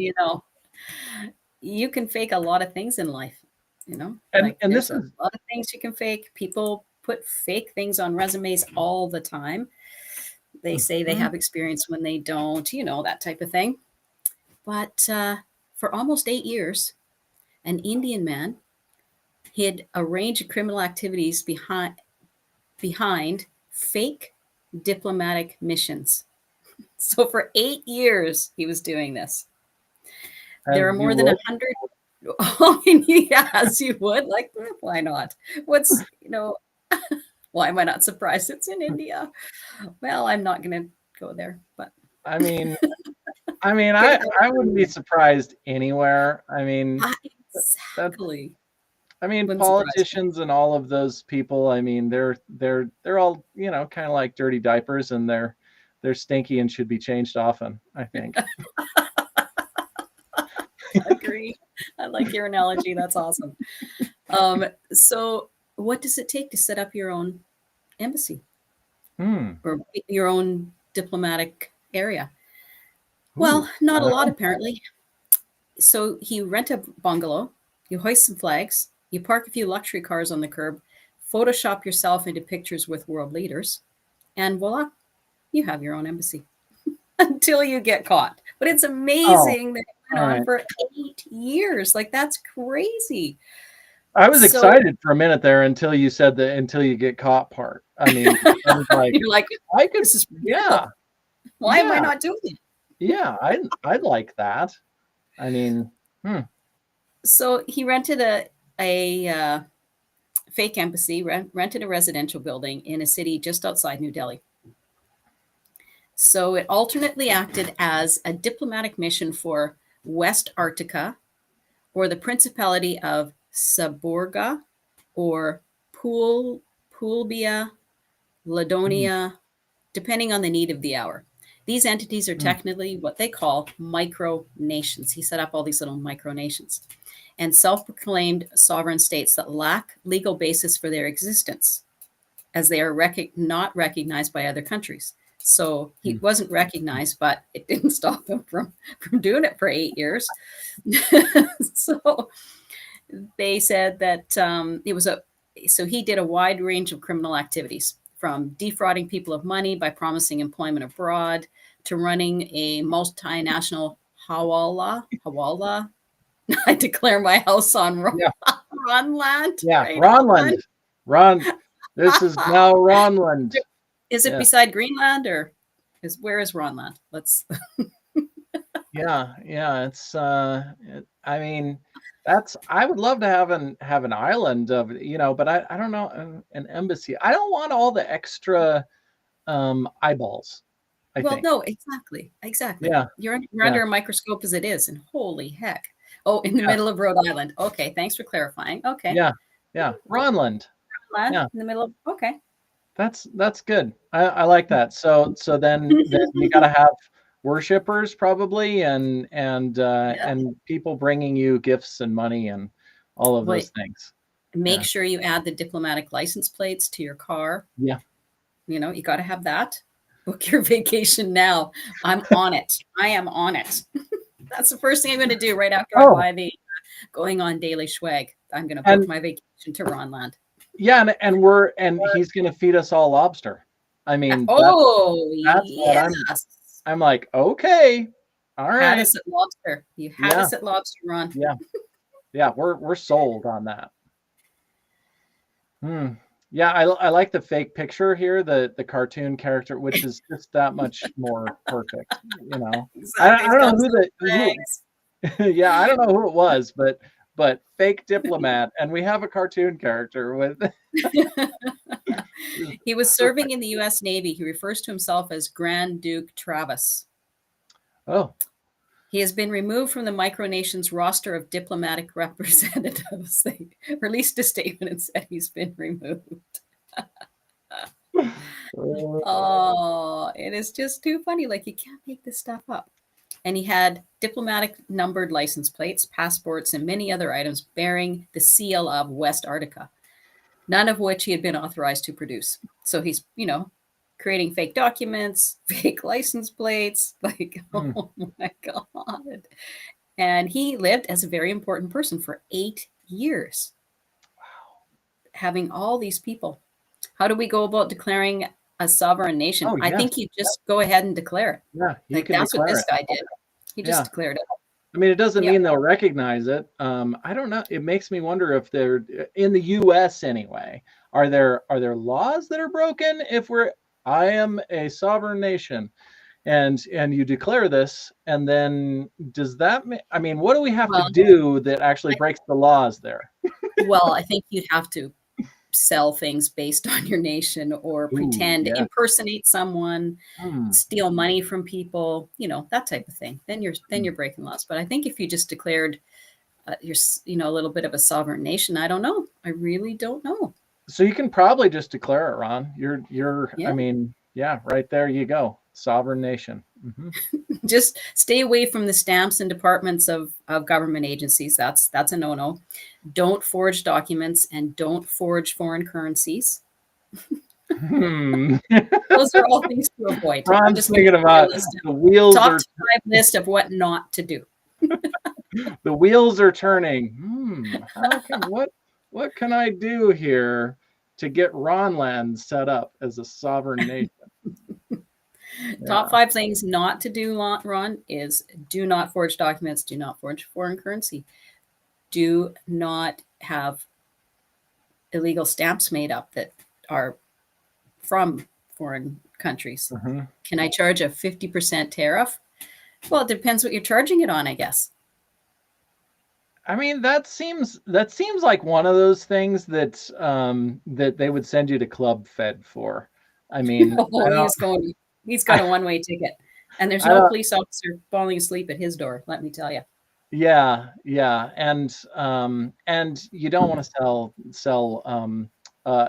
Speaker 1: you can fake a lot of things in life,
Speaker 2: and
Speaker 1: like
Speaker 2: and
Speaker 1: there's
Speaker 2: this
Speaker 1: a
Speaker 2: is
Speaker 1: lot of things you can fake. People put fake things on resumes all the time. They say they
Speaker 2: mhm,
Speaker 1: have experience when they don't, that type of thing. But for almost 8 years, an Indian man hid a range of criminal activities behind fake diplomatic missions. So for 8 years, he was doing this. There are
Speaker 2: as you
Speaker 1: more than
Speaker 2: would.
Speaker 1: 100. Oh, yes, you would. Like, why not? What's, why am I not surprised it's in India? Well, I'm not going to go there, but
Speaker 2: I mean, I mean,
Speaker 1: get
Speaker 2: I
Speaker 1: it out
Speaker 2: I
Speaker 1: of
Speaker 2: wouldn't be
Speaker 1: me.
Speaker 2: surprised anywhere. I mean, that
Speaker 1: Exactly.
Speaker 2: I mean,
Speaker 1: Wouldn't surprise me.
Speaker 2: politicians and all of those people, I mean, they're all, kind of like dirty diapers, and they're stinky and should be changed often, I think.
Speaker 1: Agree. I like your analogy. That's awesome. So what does it take to set up your own embassy
Speaker 2: Hmm.
Speaker 1: or your own diplomatic area?
Speaker 2: Ooh,
Speaker 1: Well,
Speaker 2: I
Speaker 1: not a
Speaker 2: don't
Speaker 1: lot
Speaker 2: know.
Speaker 1: apparently. So you rent a bungalow, you hoist some flags, you park a few luxury cars on the curb, Photoshop yourself into pictures with world leaders, and voila, you have your own embassy until you get caught. But it's
Speaker 2: Oh,
Speaker 1: amazing that it
Speaker 2: all
Speaker 1: went on
Speaker 2: right.
Speaker 1: for 8 years. Like, that's crazy.
Speaker 2: I was
Speaker 1: So
Speaker 2: excited for a minute there until you said the until you get caught part. I mean, I was like,
Speaker 1: you're like,
Speaker 2: I could,
Speaker 1: this is pretty
Speaker 2: yeah,
Speaker 1: cool. Why am I
Speaker 2: yeah,
Speaker 1: not doing it?
Speaker 2: yeah. I'd like that. I mean, hmm.
Speaker 1: So he rented a fake embassy, rented a residential building in a city just outside New Delhi. So it alternately acted as a diplomatic mission for West Arctica or the Principality of Saburga or Pulbia,
Speaker 2: Hmm.
Speaker 1: Ladonia, depending on the need of the hour. These entities are
Speaker 2: Hmm.
Speaker 1: technically what they call micronations. He set up all these little micronations and self proclaimed sovereign states that lack legal basis for their existence as they are not recognized by other countries. So he
Speaker 2: Hmm.
Speaker 1: wasn't recognized, but it didn't stop him from doing it for 8 years. So they said that so he did a wide range of criminal activities, from defrauding people of money by promising employment abroad to running a multinational hawala. I declare my house on
Speaker 2: Yeah,
Speaker 1: Ron land,
Speaker 2: yeah.
Speaker 1: right on.
Speaker 2: Ronland, Ron. This is now Ronland.
Speaker 1: Is it
Speaker 2: Yeah,
Speaker 1: beside Greenland, or where is Ronland? Let's
Speaker 2: yeah, yeah. I mean, I would love to have an island of, but I don't know, an embassy. I don't want all the extra eyeballs, I
Speaker 1: Well,
Speaker 2: think.
Speaker 1: no, exactly.
Speaker 2: Yeah,
Speaker 1: You're
Speaker 2: yeah,
Speaker 1: under a microscope as it is, and holy heck. Oh, in the
Speaker 2: yeah,
Speaker 1: middle of Rhode Island. Okay, thanks for clarifying. Okay.
Speaker 2: yeah, yeah. Ronland.
Speaker 1: Land
Speaker 2: Yeah,
Speaker 1: in the middle of okay.
Speaker 2: that's good. I like that. So then you got to have worshipers probably,
Speaker 1: Yeah.
Speaker 2: and people bringing you gifts and money and all of
Speaker 1: But
Speaker 2: those things.
Speaker 1: make
Speaker 2: Yeah,
Speaker 1: sure you add the diplomatic license plates to your car.
Speaker 2: yeah.
Speaker 1: You got to have that. Book your vacation now. I'm on it. I am on it. That's the first thing I'm going to do right after I
Speaker 2: Oh,
Speaker 1: buy the going on daily swag. I'm going to book
Speaker 2: and
Speaker 1: my vacation to Ronland.
Speaker 2: yeah, and he's gonna feed us all lobster. I mean,
Speaker 1: Oh,
Speaker 2: that's what
Speaker 1: yes.
Speaker 2: I'm like, okay, all
Speaker 1: Had
Speaker 2: right,
Speaker 1: us at lobster. You had
Speaker 2: yeah,
Speaker 1: us at lobster, Ron.
Speaker 2: yeah, yeah. We're sold on that. Hmm. Yeah, I like the fake picture here, the cartoon character, which is just that much more perfect.
Speaker 1: Exactly.
Speaker 2: I
Speaker 1: He's
Speaker 2: don't know
Speaker 1: got his little legs.
Speaker 2: yeah, I don't know who it was, but fake diplomat, and we have a cartoon character with
Speaker 1: He was serving
Speaker 2: perfect.
Speaker 1: in the U.S. Navy. He refers to himself as Grand Duke Travis.
Speaker 2: Oh,
Speaker 1: He has been removed from the micronation's roster of diplomatic representatives. They released a statement and said he's been removed. Oh, it is just too funny. Like, you can't make this stuff up. And he had diplomatic numbered license plates, passports, and many other items bearing the seal of West Arctica, none of which he had been authorized to produce. So he's, creating fake documents, fake license plates. Like,
Speaker 2: hmm.
Speaker 1: oh my God. And he lived as a very important person for 8 years, having all these people. How do we go about declaring a sovereign nation?
Speaker 2: Oh
Speaker 1: I
Speaker 2: yes,
Speaker 1: think you just go ahead and declare it.
Speaker 2: yeah, you
Speaker 1: Like,
Speaker 2: can
Speaker 1: that's what
Speaker 2: declare
Speaker 1: this
Speaker 2: it.
Speaker 1: guy did. He just
Speaker 2: Yeah.
Speaker 1: declared it.
Speaker 2: I mean, it doesn't
Speaker 1: Yep.
Speaker 2: mean they'll recognize it. I don't know. It makes me wonder if they're in the U.S. anyway. Are there laws that are broken if I am a sovereign nation, and you declare this, and then does that mean? I mean, what do we have to
Speaker 1: Well,
Speaker 2: do that actually
Speaker 1: I,
Speaker 2: breaks the laws there?
Speaker 1: I think you'd have to sell things based on your nation or
Speaker 2: Ooh,
Speaker 1: pretend,
Speaker 2: yeah.
Speaker 1: impersonate someone,
Speaker 2: Hmm.
Speaker 1: steal money from people, that type of thing. Then you're breaking laws. But I think if you just declared a little bit of a sovereign nation. I don't know. I really don't know.
Speaker 2: So you can probably just declare it, Ron. I
Speaker 1: Yeah.
Speaker 2: mean, yeah, right there you go. Sovereign nation. Mm-hmm.
Speaker 1: Just stay away from the stamps and departments of government agencies. That's a no-no. Don't forge documents and don't forge foreign currencies.
Speaker 2: Hmm.
Speaker 1: Those are all things to avoid. I'm
Speaker 2: Ron's
Speaker 1: just going to
Speaker 2: thinking
Speaker 1: give you a
Speaker 2: about
Speaker 1: list
Speaker 2: the wheels
Speaker 1: top
Speaker 2: are
Speaker 1: 5 list of what not to do.
Speaker 2: the wheels are turning. What can I do here to get Ronland set up as a sovereign nation?
Speaker 1: Top
Speaker 2: Yeah.
Speaker 1: 5 things not to do, Ron, is do not forge documents, do not forge foreign currency, do not have illegal stamps made up that are from foreign countries.
Speaker 2: Mm-hmm.
Speaker 1: Can I charge a 50% tariff? Well, it depends what you're charging it on, I guess.
Speaker 2: I mean, that seems like one of those things that they would send you to Club Fed for. I mean,
Speaker 1: Oh,
Speaker 2: I don't,
Speaker 1: he's got a one-way ticket. And there's
Speaker 2: I
Speaker 1: no
Speaker 2: don't,
Speaker 1: police officer falling asleep at his door, let me tell you.
Speaker 2: yeah, and you don't want to sell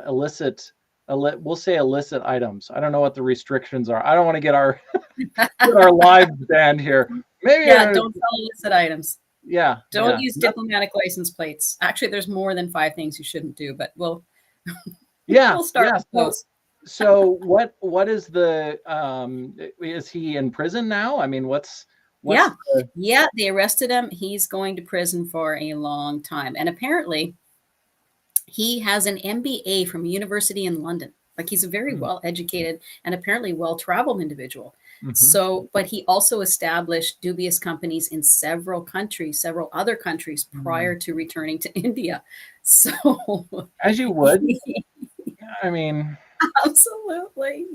Speaker 2: illicit, we'll say illicit items. I don't know what the restrictions are. I don't want to get our get our lives banned here. Maybe
Speaker 1: Yeah, don't sell illicit items.
Speaker 2: yeah,
Speaker 1: Don't use diplomatic license plates. Actually, there's more than 5 things you shouldn't do, but we'll start with those.
Speaker 2: So what is the is he in prison now? I mean, what's
Speaker 1: Yeah.
Speaker 2: the
Speaker 1: Yeah, they arrested him. He's going to prison for a long time. And apparently, he has an MBA from a university in London. Like he's a very well educated and apparently well traveled individual.
Speaker 2: Mhm.
Speaker 1: So, but he also established dubious companies in several other countries prior to returning to India. So,
Speaker 2: As you would. I mean,
Speaker 1: absolutely,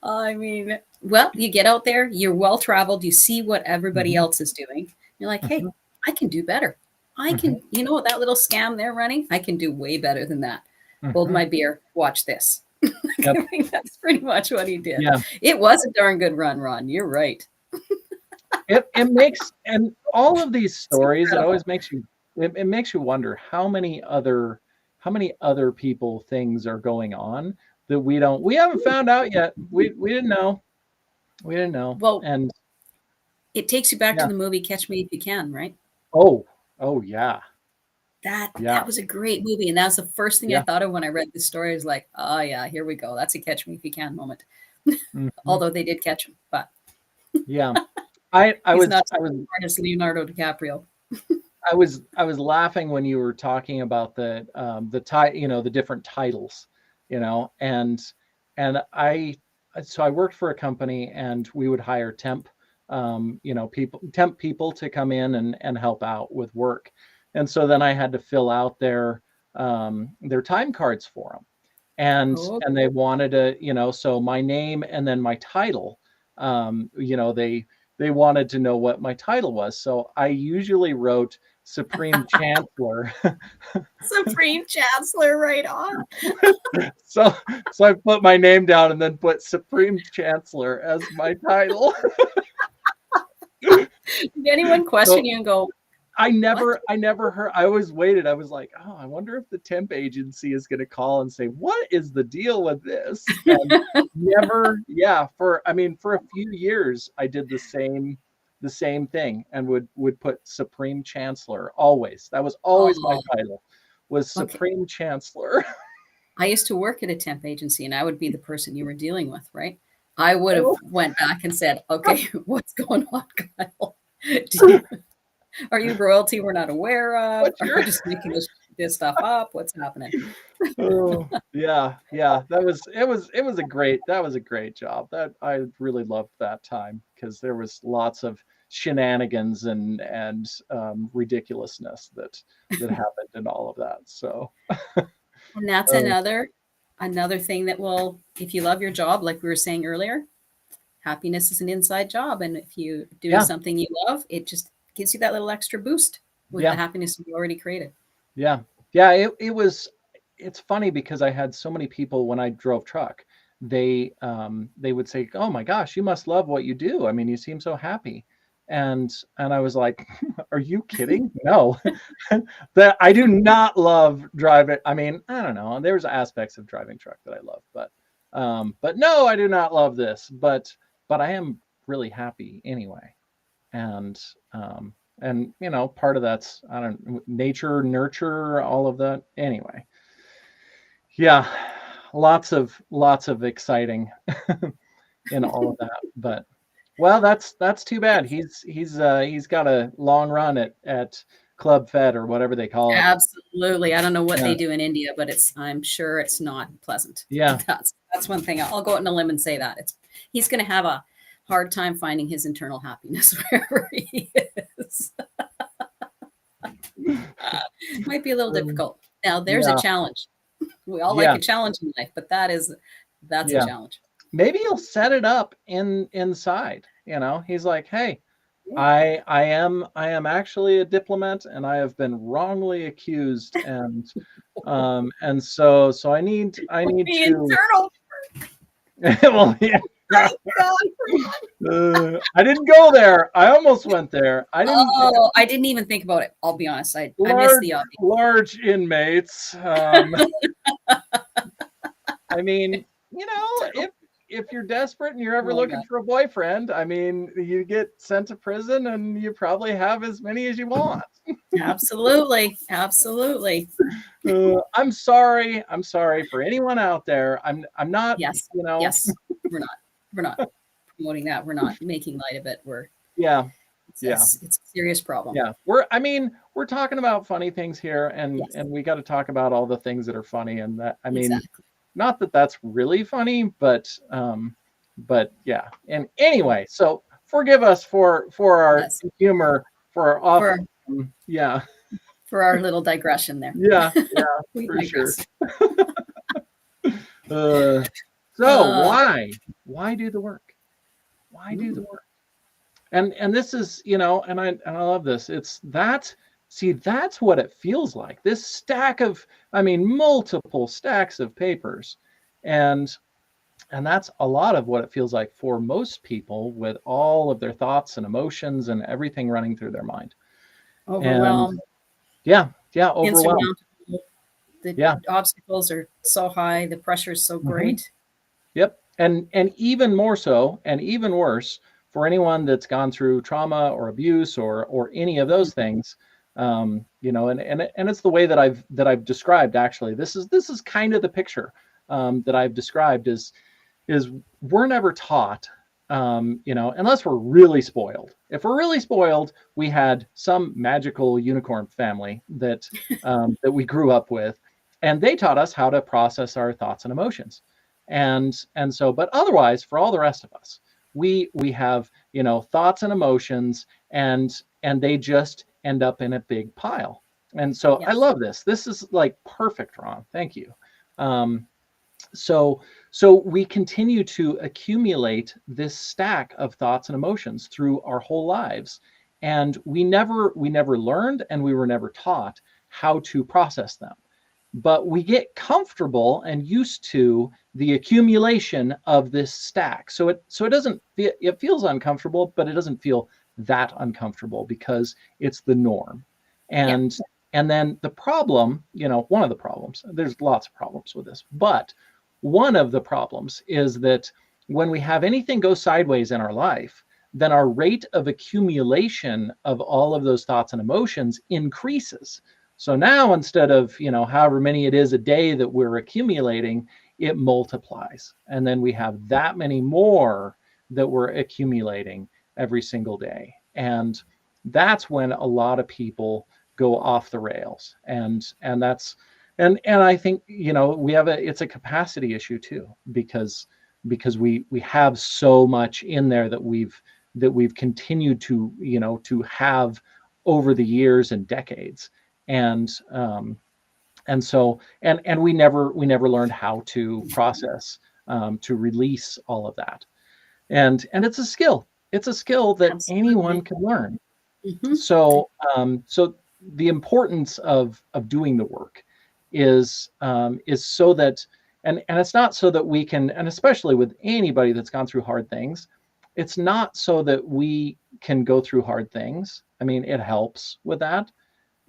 Speaker 1: I mean, well, you get out there, you're well traveled, you see what everybody else is doing. You're like, hey, I can do better. I can, that little scam they're running, I can do way better than that. Hold my beer, watch this.
Speaker 2: Yep.
Speaker 1: I mean, that's pretty much what he did.
Speaker 2: Yeah.
Speaker 1: It was a darn good run, Ron. You're right.
Speaker 2: It makes, and all of these stories, it always makes you it makes you wonder how many other people things are going on that we haven't found out yet. We didn't know. We didn't know.
Speaker 1: Well,
Speaker 2: and
Speaker 1: it takes you back to the movie Catch Me If You Can, right?
Speaker 2: Oh yeah.
Speaker 1: That was a great movie. And that's the first thing I thought of when I read this story. I was like, oh yeah, here we go. That's a Catch Me If You Can moment. Although they did catch him, but
Speaker 2: yeah. I was
Speaker 1: not as smart as Leonardo DiCaprio.
Speaker 2: I was laughing when you were talking about the the different titles, and I worked for a company and we would hire temp people to come in and help out with work. And so then I had to fill out their time cards for them. And they wanted to, so my name and then my title, they wanted to know what my title was. So I usually wrote Supreme Chancellor.
Speaker 1: Supreme Chancellor, right on.
Speaker 2: So I put my name down and then put Supreme Chancellor as my title.
Speaker 1: Did anyone question you and go,
Speaker 2: I never heard. I always waited. I was like, oh, I wonder if the temp agency is going to call and say, what is the deal with this? And never, for a few years, I did the same thing and would put Supreme Chancellor always. That was always my title, was Supreme Chancellor.
Speaker 1: I used to work at a temp agency and I would be the person you were dealing with, right? I would have went back and said, okay, what's going on, Kyle? Are you royalty we're not aware of? Are you just making this stuff up? What's happening?
Speaker 2: Yeah. It was a great job. That I really loved that time because there was lots of shenanigans and ridiculousness that happened and all of that. So
Speaker 1: and that's another thing that will, if you love your job, like we were saying earlier, happiness is an inside job. And if you do something you love, it just gives you that little extra boost with the happiness you already created.
Speaker 2: Yeah. It's funny because I had so many people when I drove truck, they would say, oh my gosh, you must love what you do. I mean, you seem so happy. And I was like, are you kidding? No. That I do not love driving. I mean, I don't know. There's aspects of driving truck that I love, but no, I do not love this. But I am really happy anyway. And you know, part of that's, I don't, nature, nurture, all of that. Anyway, yeah, lots of exciting in all of that. But well, that's too bad. He's got a long run at Club Fed or whatever they call it.
Speaker 1: Absolutely. I don't know what
Speaker 2: Yeah.
Speaker 1: they do in India, but I'm sure it's not pleasant.
Speaker 2: Yeah.
Speaker 1: That's one thing. I'll go out on a limb and say that. He's going to have a hard time finding his internal happiness wherever he is. Might be a little difficult. Now there's
Speaker 2: Yeah.
Speaker 1: a challenge. We all
Speaker 2: Yeah.
Speaker 1: like a challenge in life, but that's
Speaker 2: Yeah.
Speaker 1: a challenge.
Speaker 2: Maybe he'll set it up inside. You know, he's like, hey,
Speaker 1: Yeah.
Speaker 2: I am actually a diplomat, and I have been wrongly accused, and so I need
Speaker 1: The
Speaker 2: to.
Speaker 1: internal.
Speaker 2: Well, yeah.
Speaker 1: My God.
Speaker 2: I didn't go there. I almost went there. I didn't.
Speaker 1: Oh, I didn't even think about it. I'll be honest. I missed the obvious.
Speaker 2: Large inmates. I mean, you know, if you're desperate and you're ever looking for a boyfriend, I mean, you get sent to prison and you probably have as many as you want.
Speaker 1: Absolutely. Absolutely.
Speaker 2: I'm sorry for anyone out there. I'm not.
Speaker 1: Yes.
Speaker 2: You know.
Speaker 1: Yes. We're not promoting that. We're not making light of it.
Speaker 2: Yeah.
Speaker 1: It's a serious problem.
Speaker 2: Yeah. We're talking about funny things here, and we got to talk about all the things that are funny, and that, I mean, not that that's really funny, but yeah. And anyway, so forgive us for our humor, for our off, for
Speaker 1: our little digression there.
Speaker 2: Yeah, for sure. So why do the work? Why do the work? And this is, you know, and I love this. That's what it feels like. This stack of, I mean, multiple stacks of papers. And that's a lot of what it feels like for most people, with all of their thoughts and emotions and everything running through their mind.
Speaker 1: Overwhelmed.
Speaker 2: Overwhelmed.
Speaker 1: The obstacles are so high, the pressure is so great.
Speaker 2: Yep. And even more so, and even worse, for anyone that's gone through trauma or abuse or any of those things, you know, and it's the way that I've described. Actually, this is kind of the picture that I've described is we're never taught, you know, unless we're really spoiled. If we're really spoiled, we had some magical unicorn family that that we grew up with, and they taught us how to process our thoughts and emotions, and so, but otherwise, for all the rest of us, we have, you know, thoughts and emotions, and they just end up in a big pile. And so I love this. This is like perfect, Ron. Thank you. So we continue to accumulate this stack of thoughts and emotions through our whole lives, and we never learned, and we were never taught how to process them. But we get comfortable and used to the accumulation of this stack. So it doesn't feel, it feels uncomfortable, but it doesn't feel that uncomfortable because it's the norm. And then the problem, you know, one of the problems, there's lots of problems with this, but one of the problems is that when we have anything go sideways in our life, then our rate of accumulation of all of those thoughts and emotions increases. So now, instead of, you know, however many it is a day that we're accumulating, it multiplies. And then we have that many more that we're accumulating every single day. And that's when a lot of people go off the rails. And that's, and I think, you know, it's a capacity issue too, because we have so much in there that we've continued to, you know, to have over the years and decades. And so we never learned how to process, to release all of that. And it's a skill. It's a skill that anyone can learn. Mm-hmm. So the importance of doing the work is so that, and it's not so that we can, and especially with anybody that's gone through hard things, it's not so that we can go through hard things. I mean, it helps with that,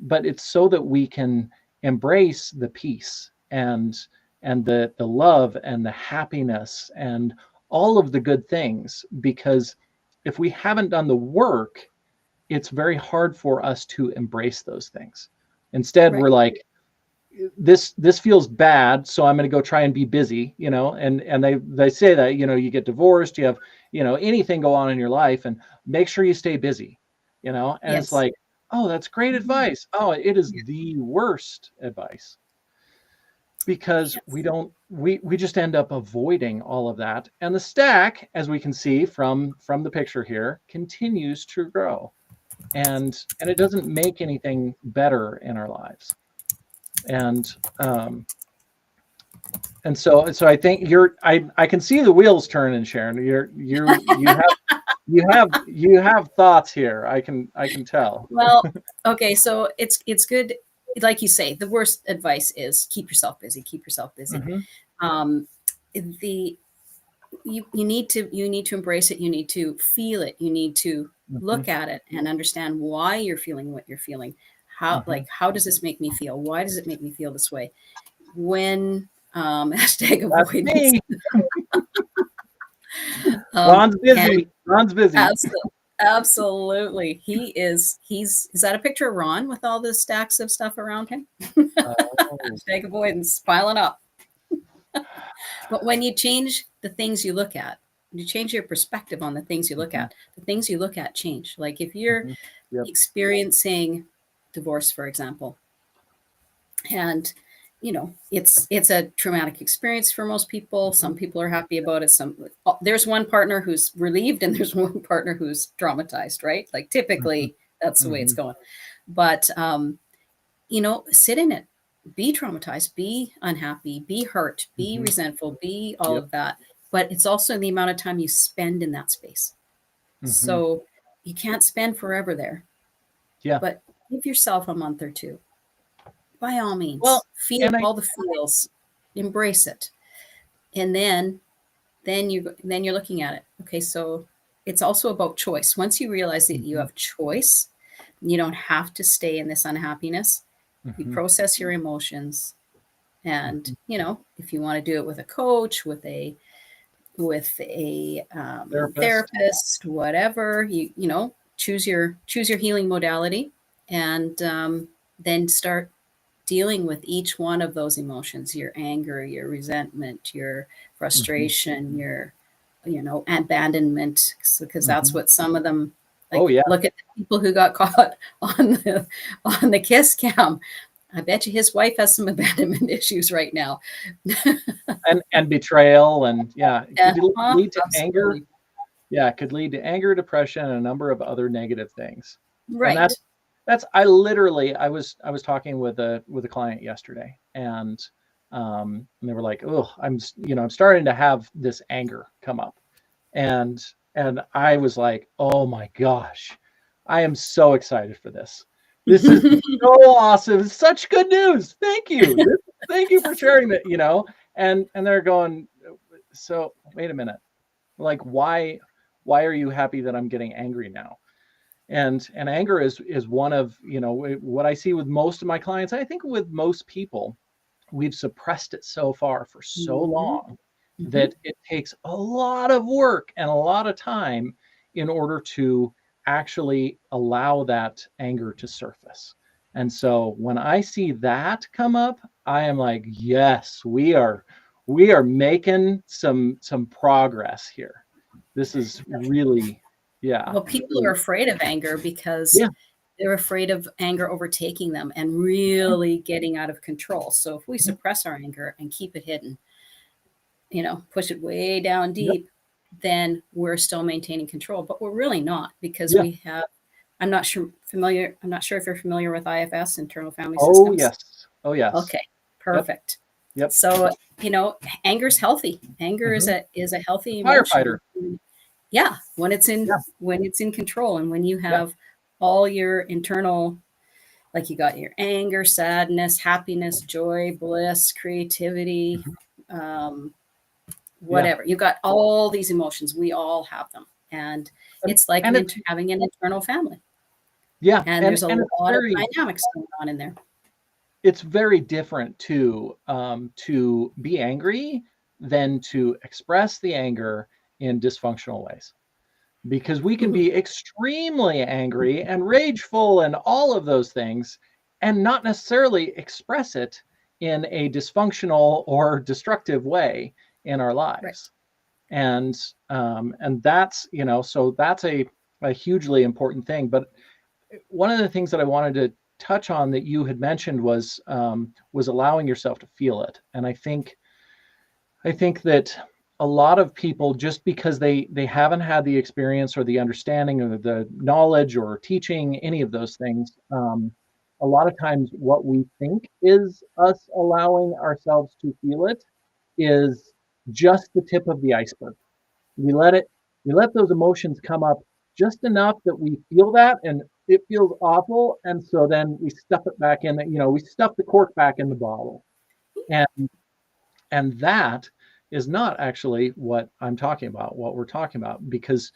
Speaker 2: but it's so that we can embrace the peace and the love and the happiness and all of the good things. Because if we haven't done the work, it's very hard for us to embrace those things. Instead, we're
Speaker 1: Right.
Speaker 2: like, this feels bad, so I'm going to go try and be busy, and they say that, you get divorced, you have, anything go on in your life, and make sure you stay busy, and it's
Speaker 1: Yes.
Speaker 2: like, oh, that's great advice. Oh, it is the worst advice, because we
Speaker 1: Yes.
Speaker 2: don't we just end up avoiding all of that, and the stack, as we can see from the picture here, continues to grow, and it doesn't make anything better in our lives. And um and so I think I can see the wheels turning, Sharon. You have thoughts here. I can tell.
Speaker 1: Well, okay, so it's good. Like you say, the worst advice is keep yourself busy. Keep yourself busy.
Speaker 2: Hmm.
Speaker 1: Um, the you need to embrace it. You need to feel it. You need to
Speaker 2: Hmm.
Speaker 1: look at it and understand why you're feeling what you're feeling.
Speaker 2: Hmm.
Speaker 1: How does this make me feel? Why does it make me feel this way? When hashtag
Speaker 2: That's
Speaker 1: avoidance.
Speaker 2: me.
Speaker 1: Um,
Speaker 2: Ron's
Speaker 1: and
Speaker 2: busy. Ron's busy.
Speaker 1: absolutely, absolutely, is that a picture of Ron with all the stacks of stuff around him?
Speaker 2: Oh.
Speaker 1: Hashtag avoidance piling up. But when you change the things you look at, you change your perspective on the things you look
Speaker 2: Hmm.
Speaker 1: at, the things you look at change. Like if you're
Speaker 2: Hmm. Yep.
Speaker 1: experiencing divorce, for example, and it's a traumatic experience for most people. Some
Speaker 2: Hmm.
Speaker 1: people are happy about it. There's one partner who's relieved and there's one partner who's traumatized, right? Like
Speaker 2: Hmm.
Speaker 1: typically that's the way it's
Speaker 2: Hmm.
Speaker 1: going. But sit in it, be traumatized, be unhappy, be hurt, be
Speaker 2: Hmm.
Speaker 1: resentful, be all
Speaker 2: Yep.
Speaker 1: of that. But it's also the amount of time you spend in that space.
Speaker 2: Hmm.
Speaker 1: So you can't spend forever there,
Speaker 2: Yeah.
Speaker 1: but give yourself a month or two. By all
Speaker 2: Well,
Speaker 1: means, feel
Speaker 2: and I.
Speaker 1: all the feels, embrace it. And then you're looking at it. Okay, so it's also about choice. Once you realize that you
Speaker 2: Hmm.
Speaker 1: have choice, you don't have to stay in this unhappiness. You
Speaker 2: Hmm.
Speaker 1: process your emotions, and
Speaker 2: Hmm.
Speaker 1: if you want to do it with a coach, with a
Speaker 2: Therapist.
Speaker 1: therapist, whatever, choose your healing modality, and then start dealing with each one of those emotions: your anger, your resentment, your
Speaker 2: Hmm.
Speaker 1: frustration, your abandonment, because that's
Speaker 2: Hmm.
Speaker 1: what some of them,
Speaker 2: Oh
Speaker 1: like,
Speaker 2: yeah.
Speaker 1: look at the people who got caught on the kiss cam. I bet you his wife has some abandonment issues right now.
Speaker 2: And betrayal, and yeah, it could lead to anger.
Speaker 1: Absolutely.
Speaker 2: Yeah, it could lead to anger, depression, and a number of other negative things. And
Speaker 1: Right.
Speaker 2: that's I was talking with a client yesterday, and they were like, oh, I'm starting to have this anger come up. And I was like, oh my gosh, I am so excited for this. This is so awesome. It's such good news. Thank you. Thank you for sharing that. And they're going, so wait a minute. Like, why are you happy that I'm getting angry now? And anger is one of, what I see with most of my clients. I think with most people, we've suppressed it so far for so
Speaker 1: Mhm.
Speaker 2: long
Speaker 1: Mhm.
Speaker 2: that it takes a lot of work and a lot of time in order to actually allow that anger to surface. And so when I see that come up, I am like, yes, we are making some progress here. This is really, yeah,
Speaker 1: Well, people are
Speaker 2: really,
Speaker 1: afraid of anger because
Speaker 2: yeah.
Speaker 1: they're afraid of anger overtaking them and really getting out of control. So if we
Speaker 2: Mhm.
Speaker 1: suppress our anger and keep it hidden, push it way down
Speaker 2: Yep.
Speaker 1: deep, then we're still maintaining control, but we're really not, because
Speaker 2: Yeah.
Speaker 1: we have. I'm not sure if you're familiar with IFS, internal family
Speaker 2: Oh
Speaker 1: systems.
Speaker 2: yes. Oh yes.
Speaker 1: Okay,
Speaker 2: Yep.
Speaker 1: perfect.
Speaker 2: Yep.
Speaker 1: So, anger is healthy. Anger is
Speaker 2: Hmm.
Speaker 1: a healthy
Speaker 2: Firefighter.
Speaker 1: emotion. Yeah, when it's in
Speaker 2: Yeah.
Speaker 1: control, and when you
Speaker 2: Yeah.
Speaker 1: have all your internal, like, you got your anger, sadness, happiness, joy, bliss, creativity,
Speaker 2: Mhm.
Speaker 1: um,
Speaker 2: Yeah.
Speaker 1: whatever. You got all these emotions. We all have them. And
Speaker 2: and,
Speaker 1: it's like
Speaker 2: and it's
Speaker 1: having an internal family.
Speaker 2: yeah,
Speaker 1: And there's a
Speaker 2: and it's
Speaker 1: lot of
Speaker 2: very
Speaker 1: dynamics going on in there.
Speaker 2: it's very different to be angry than to express the anger in dysfunctional ways, because we can
Speaker 1: Mhm.
Speaker 2: be extremely angry and rageful and all of those things and not necessarily express it in a dysfunctional or destructive way in our
Speaker 1: Right.
Speaker 2: lives. And that's, so that's a hugely important thing. But one of the things that I wanted to touch on that you had mentioned was allowing yourself to feel it. And I think that a lot of people, just because they haven't had the experience or the understanding or the knowledge or teaching any of those things, a lot of times what we think is us allowing ourselves to feel it is just the tip of the iceberg. We let those emotions come up just enough that we feel that and it feels awful, and so then we stuff it back in. We stuff the cork back in the bottle, and that is not actually what I'm talking about. What we're talking about, because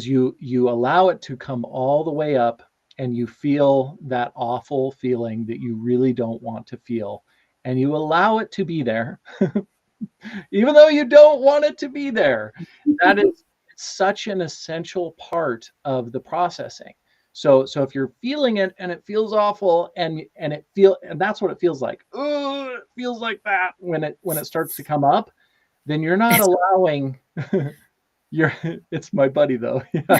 Speaker 2: you allow it to come all the way up, and you feel that awful feeling that you really don't want to feel, and you allow it to be there even though you don't want it to be there. That is such an essential part of the processing. So if you're feeling it and it feels awful, and that's what it feels like. Oh, it feels like that when it starts to come up, then you're not allowing you're it's my buddy though. Yeah.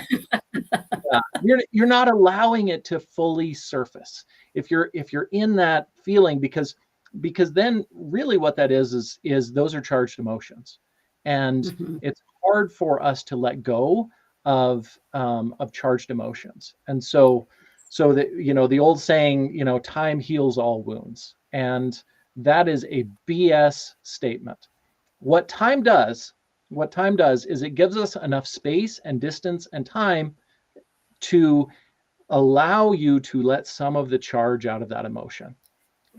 Speaker 2: Yeah. You're not allowing it to fully surface if you're in that feeling, because then really what that is those are charged emotions, and
Speaker 1: Mhm.
Speaker 2: it's hard for us to let go of charged emotions. And so that, the old saying, time heals all wounds, and that is a BS statement. What time does what time does is it gives us enough space and distance and time to allow you to let some of the charge out of that emotion.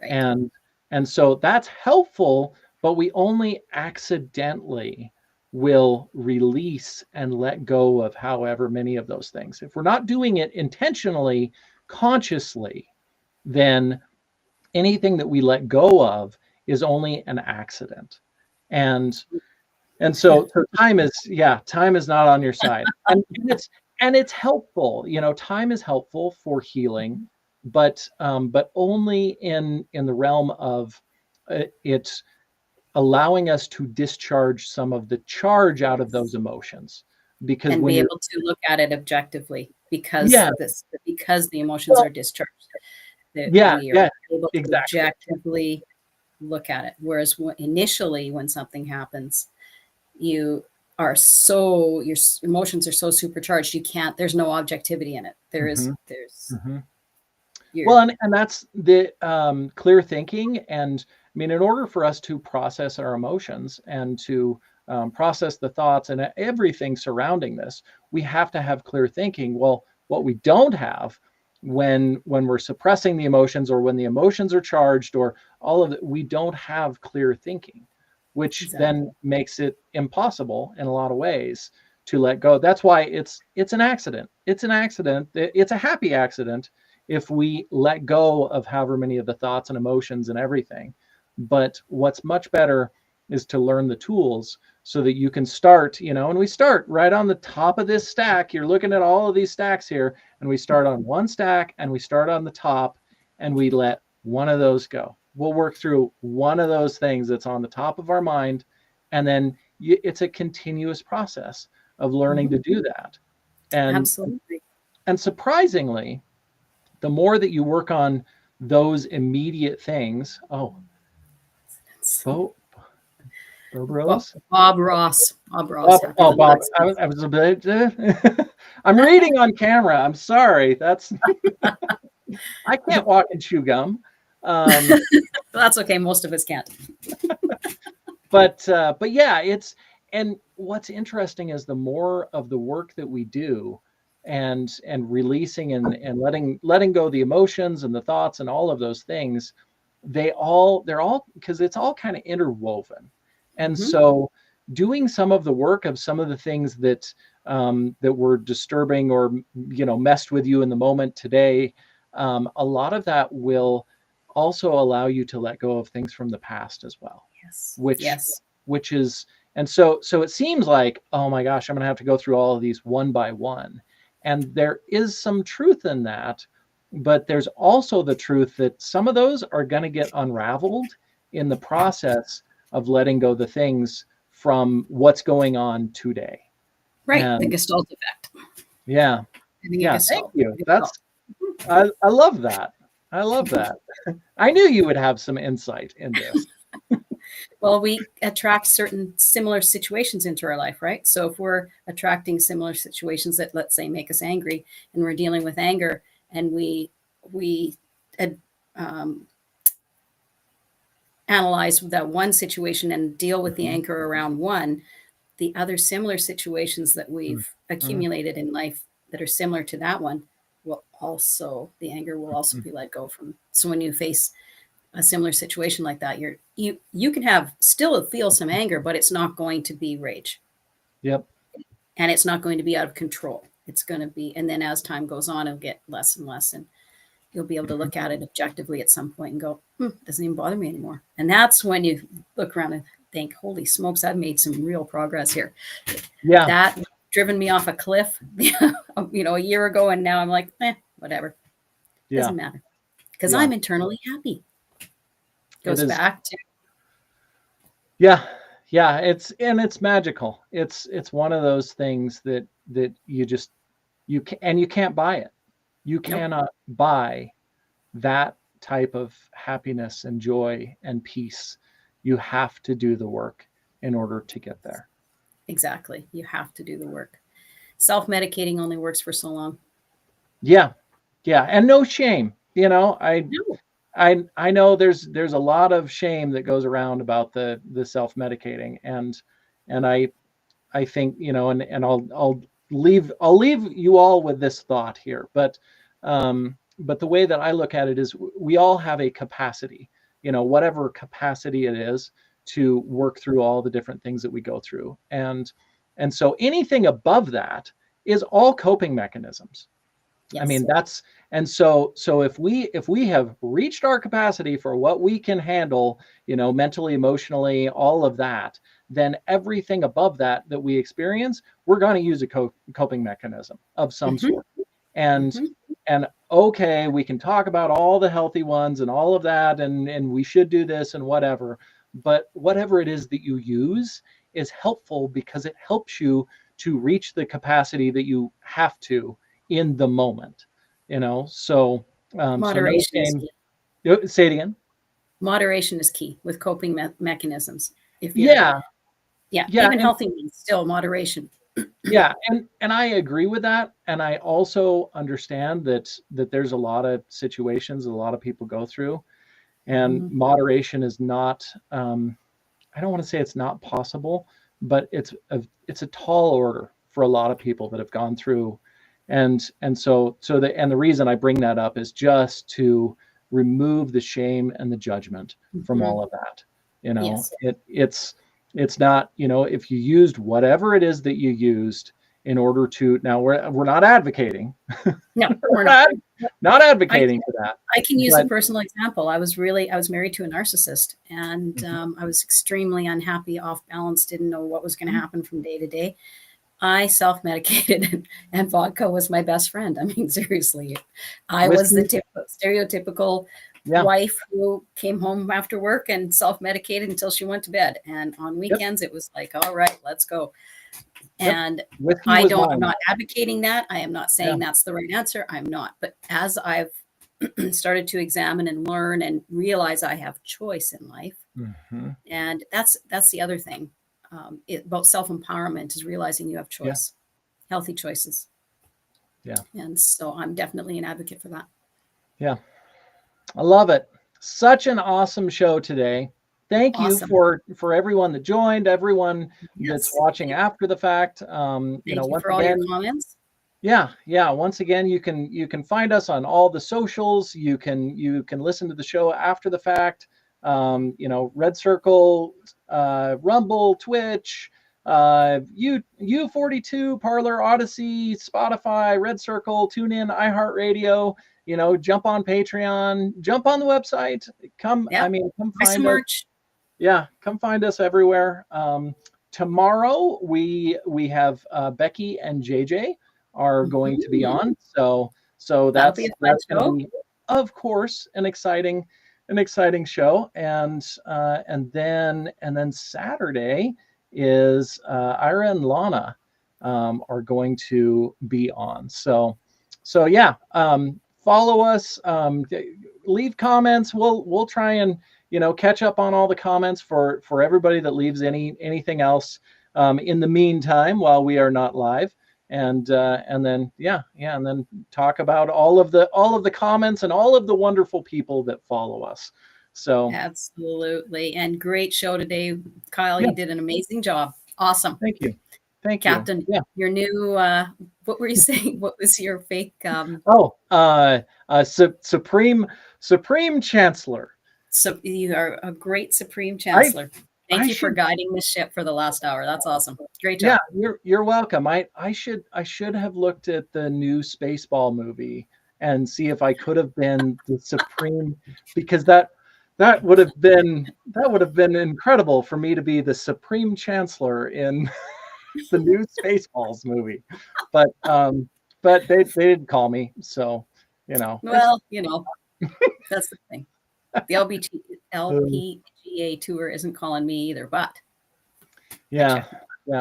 Speaker 1: Right.
Speaker 2: And so that's helpful, but we only accidentally will release and let go of however many of those things. If we're not doing it intentionally, consciously, then anything that we let go of is only an accident. And so time is not on your side. And it's helpful. Time is helpful for healing, but only in the realm of it's allowing us to discharge some of the charge out of those
Speaker 1: Yes.
Speaker 2: emotions. Because
Speaker 1: And
Speaker 2: when
Speaker 1: be
Speaker 2: you're
Speaker 1: able to look at it objectively
Speaker 2: yeah,
Speaker 1: because the emotions
Speaker 2: well,
Speaker 1: are discharged, that
Speaker 2: yeah,
Speaker 1: we are
Speaker 2: yeah,
Speaker 1: able to
Speaker 2: exactly.
Speaker 1: objectively look at it. Whereas initially, when something happens, you your emotions are so supercharged, you can't, there's no objectivity in it.
Speaker 2: Hmm.
Speaker 1: There's,
Speaker 2: Hmm.
Speaker 1: you're,
Speaker 2: Well, and that's the clear thinking. And I mean, in order for us to process our emotions and to process the thoughts and everything surrounding this, we have to have clear thinking. Well, what we don't have when we're suppressing the emotions, or when the emotions are charged, or all of it, we don't have clear thinking, which
Speaker 1: exactly.
Speaker 2: then makes it impossible in a lot of ways to let go. That's why it's an accident. It's an accident. It's a happy accident if we let go of however many of the thoughts and emotions and everything. But what's much better is to learn the tools so that you can start, and we start right on the top of this stack. You're looking at all of these stacks here, and we start on one stack and we start on the top, and we let one of those go. We'll work through one of those things that's on the top of our mind. And then it's a continuous process of learning
Speaker 1: Mhm.
Speaker 2: to do that. And,
Speaker 1: Absolutely.
Speaker 2: and surprisingly, the more that you work on those immediate things. Oh, Bo, Bo Bros.
Speaker 1: Bob Ross happened
Speaker 2: Oh,
Speaker 1: to
Speaker 2: Bob.
Speaker 1: text
Speaker 2: I,
Speaker 1: me.
Speaker 2: was- I was a bit. I'm reading on camera. I'm sorry. I can't walk and chew gum. Um,
Speaker 1: That's okay. Most of us can't.
Speaker 2: but yeah, and what's interesting is the more of the work that we do, and releasing and letting go the emotions and the thoughts and all of those things, they're all, because it's all kind of interwoven. And
Speaker 1: Mhm.
Speaker 2: so doing some of the work of some of the things that that were disturbing or, messed with you in the moment today, a lot of that will also allow you to let go of things from the past as well,
Speaker 1: Yes.
Speaker 2: which
Speaker 1: Yes.
Speaker 2: which is, and so it seems like, oh my gosh, I'm going to have to go through all of these one by one. And there is some truth in that, but there's also the truth that some of those are going to get unraveled in the process of letting go the things from what's going on today.
Speaker 1: Right. The
Speaker 2: And
Speaker 1: Gestalt effect.
Speaker 2: yeah,
Speaker 1: Having a
Speaker 2: yeah, thank
Speaker 1: Gestalt.
Speaker 2: you. I love that. I love that. I knew you would have some insight in this.
Speaker 1: Well, we attract certain similar situations into our life, right? So if we're attracting similar situations that, let's say, make us angry, and we're dealing with anger, and we um, analyze that one situation and deal with the anger around one, the other similar situations that we've accumulated in life that are similar to that one will also, the anger will also be let go from. So when you face a similar situation like that, you can have still feel some anger, but it's not going to be rage.
Speaker 2: Yep.
Speaker 1: And it's not going to be out of control. It's going to be, and then as time goes on, it'll get less and less, and you'll be able to look at it objectively at some point and go, it doesn't even bother me anymore. And that's when you look around and think, holy smokes, I've made some real progress here.
Speaker 2: Yeah.
Speaker 1: That driven me off a cliff, a year ago, and now I'm like, whatever. Doesn't matter. Because I'm internally happy. Goes back to
Speaker 2: yeah, it's magical. It's one of those things that you can't buy it. You cannot buy that type of happiness and joy and peace. You have to do the work in order to get there.
Speaker 1: Exactly. You have to do the work. Self-medicating only works for so long.
Speaker 2: Yeah, and no shame. I know there's a lot of shame that goes around about the self-medicating, and I think, and I'll leave you all with this thought here, but the way that I look at it is we all have a capacity, whatever capacity it is, to work through all the different things that we go through, and so anything above that is all coping mechanisms.
Speaker 1: Yes.
Speaker 2: I mean, and so if we have reached our capacity for what we can handle, mentally, emotionally, all of that, then everything above that we experience, we're going to use a coping mechanism of some sort. And okay, we can talk about all the healthy ones and all of that, and we should do this and whatever, but whatever it is that you use is helpful because it helps you to reach the capacity that you have to in the moment, so
Speaker 1: moderation is key.
Speaker 2: Say it again.
Speaker 1: Moderation is key with coping mechanisms. If
Speaker 2: you're
Speaker 1: even healthy means still moderation.
Speaker 2: Yeah, and I agree with that, and I also understand that there's a lot of situations that a lot of people go through, and moderation is not, I don't want to say it's not possible, but it's a tall order for a lot of people that have gone through. And so the reason I bring that up is just to remove the shame and the judgment from all of that. It's not, if you used whatever it is that you used in order to, now we're not advocating.
Speaker 1: No, we're not
Speaker 2: advocating for that.
Speaker 1: I can use a personal example. I was married to a narcissist, and I was extremely unhappy, off balance, didn't know what was going to happen from day to day. I self-medicated, and vodka was my best friend. I mean, seriously, I was the stereotypical wife who came home after work and self-medicated until she went to bed. And on weekends, it was like, all right, let's go. And I'm not advocating that. I am not saying that's the right answer. I'm not. But as I've started to examine and learn and realize I have choice in life, and that's the other thing. About self-empowerment is realizing you have choice, healthy choices.
Speaker 2: Yeah.
Speaker 1: And so I'm definitely an advocate for that.
Speaker 2: Yeah. I love it. Such an awesome show today. Thank you for everyone that joined, everyone that's watching after the fact.
Speaker 1: Thank you for all your comments.
Speaker 2: Yeah. Once again, you can find us on all the socials. You can listen to the show after the fact. Red Circle, Rumble, Twitch, U42, Parlor, Odyssey, Spotify, Red Circle, TuneIn, iHeartRadio. Jump on Patreon, jump on the website. Come
Speaker 1: Buy
Speaker 2: find
Speaker 1: some
Speaker 2: us.
Speaker 1: merch.
Speaker 2: Yeah, come find us everywhere. Tomorrow we have Becky and JJ are going to be on. So
Speaker 1: That'll be a fun
Speaker 2: that's going to
Speaker 1: show.
Speaker 2: be, of course, an exciting show. And then Saturday is Ira and Lana are going to be on. So yeah, follow us, leave comments. We'll try and catch up on all the comments for everybody that leaves anything else in the meantime while we are not live, and then and then talk about all of the comments and all of the wonderful people that follow us. So
Speaker 1: Absolutely. And great show today, Kyle.
Speaker 2: yeah,
Speaker 1: You did an amazing job. Awesome.
Speaker 2: thank you.
Speaker 1: Captain,
Speaker 2: Yeah.
Speaker 1: your new what were you saying? What was your fake
Speaker 2: Supreme Chancellor.
Speaker 1: So you are a great Supreme
Speaker 2: I
Speaker 1: Chancellor. Thank you for guiding the ship for the last hour. That's awesome. Great job.
Speaker 2: Yeah, you're welcome. I should have looked at the new Spaceball movie and see if I could have been the Supreme, because that would have been incredible for me to be the Supreme Chancellor in the new Spaceballs movie. But they didn't call me, so
Speaker 1: Well, that's the thing. The LPGA tour isn't calling me either, but
Speaker 2: yeah.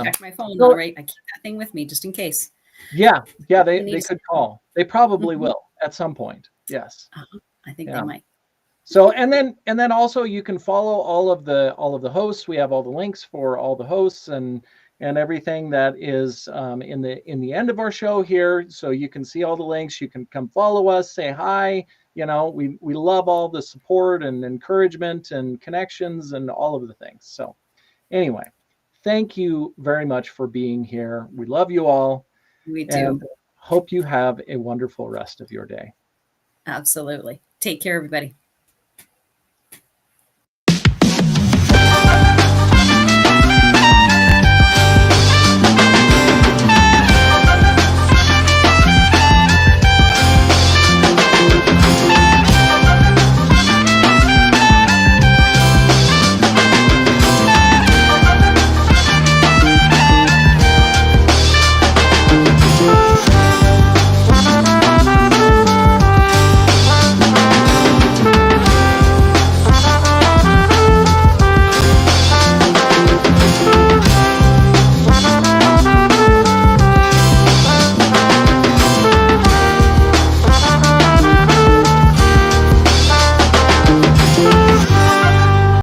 Speaker 1: Check my phone. All right, I keep that thing with me just in case.
Speaker 2: Yeah, they could call. They probably will at some point. Yes,
Speaker 1: I think they might.
Speaker 2: So and then also you can follow all of the hosts. We have all the links for all the hosts and everything that is in the end of our show here. So you can see all the links. You can come follow us, say hi. We love all the support and encouragement and connections and all of the things. So anyway, thank you very much for being here. We love you all.
Speaker 1: We do.
Speaker 2: And hope you have a wonderful rest of your day.
Speaker 1: Absolutely. Take care, everybody.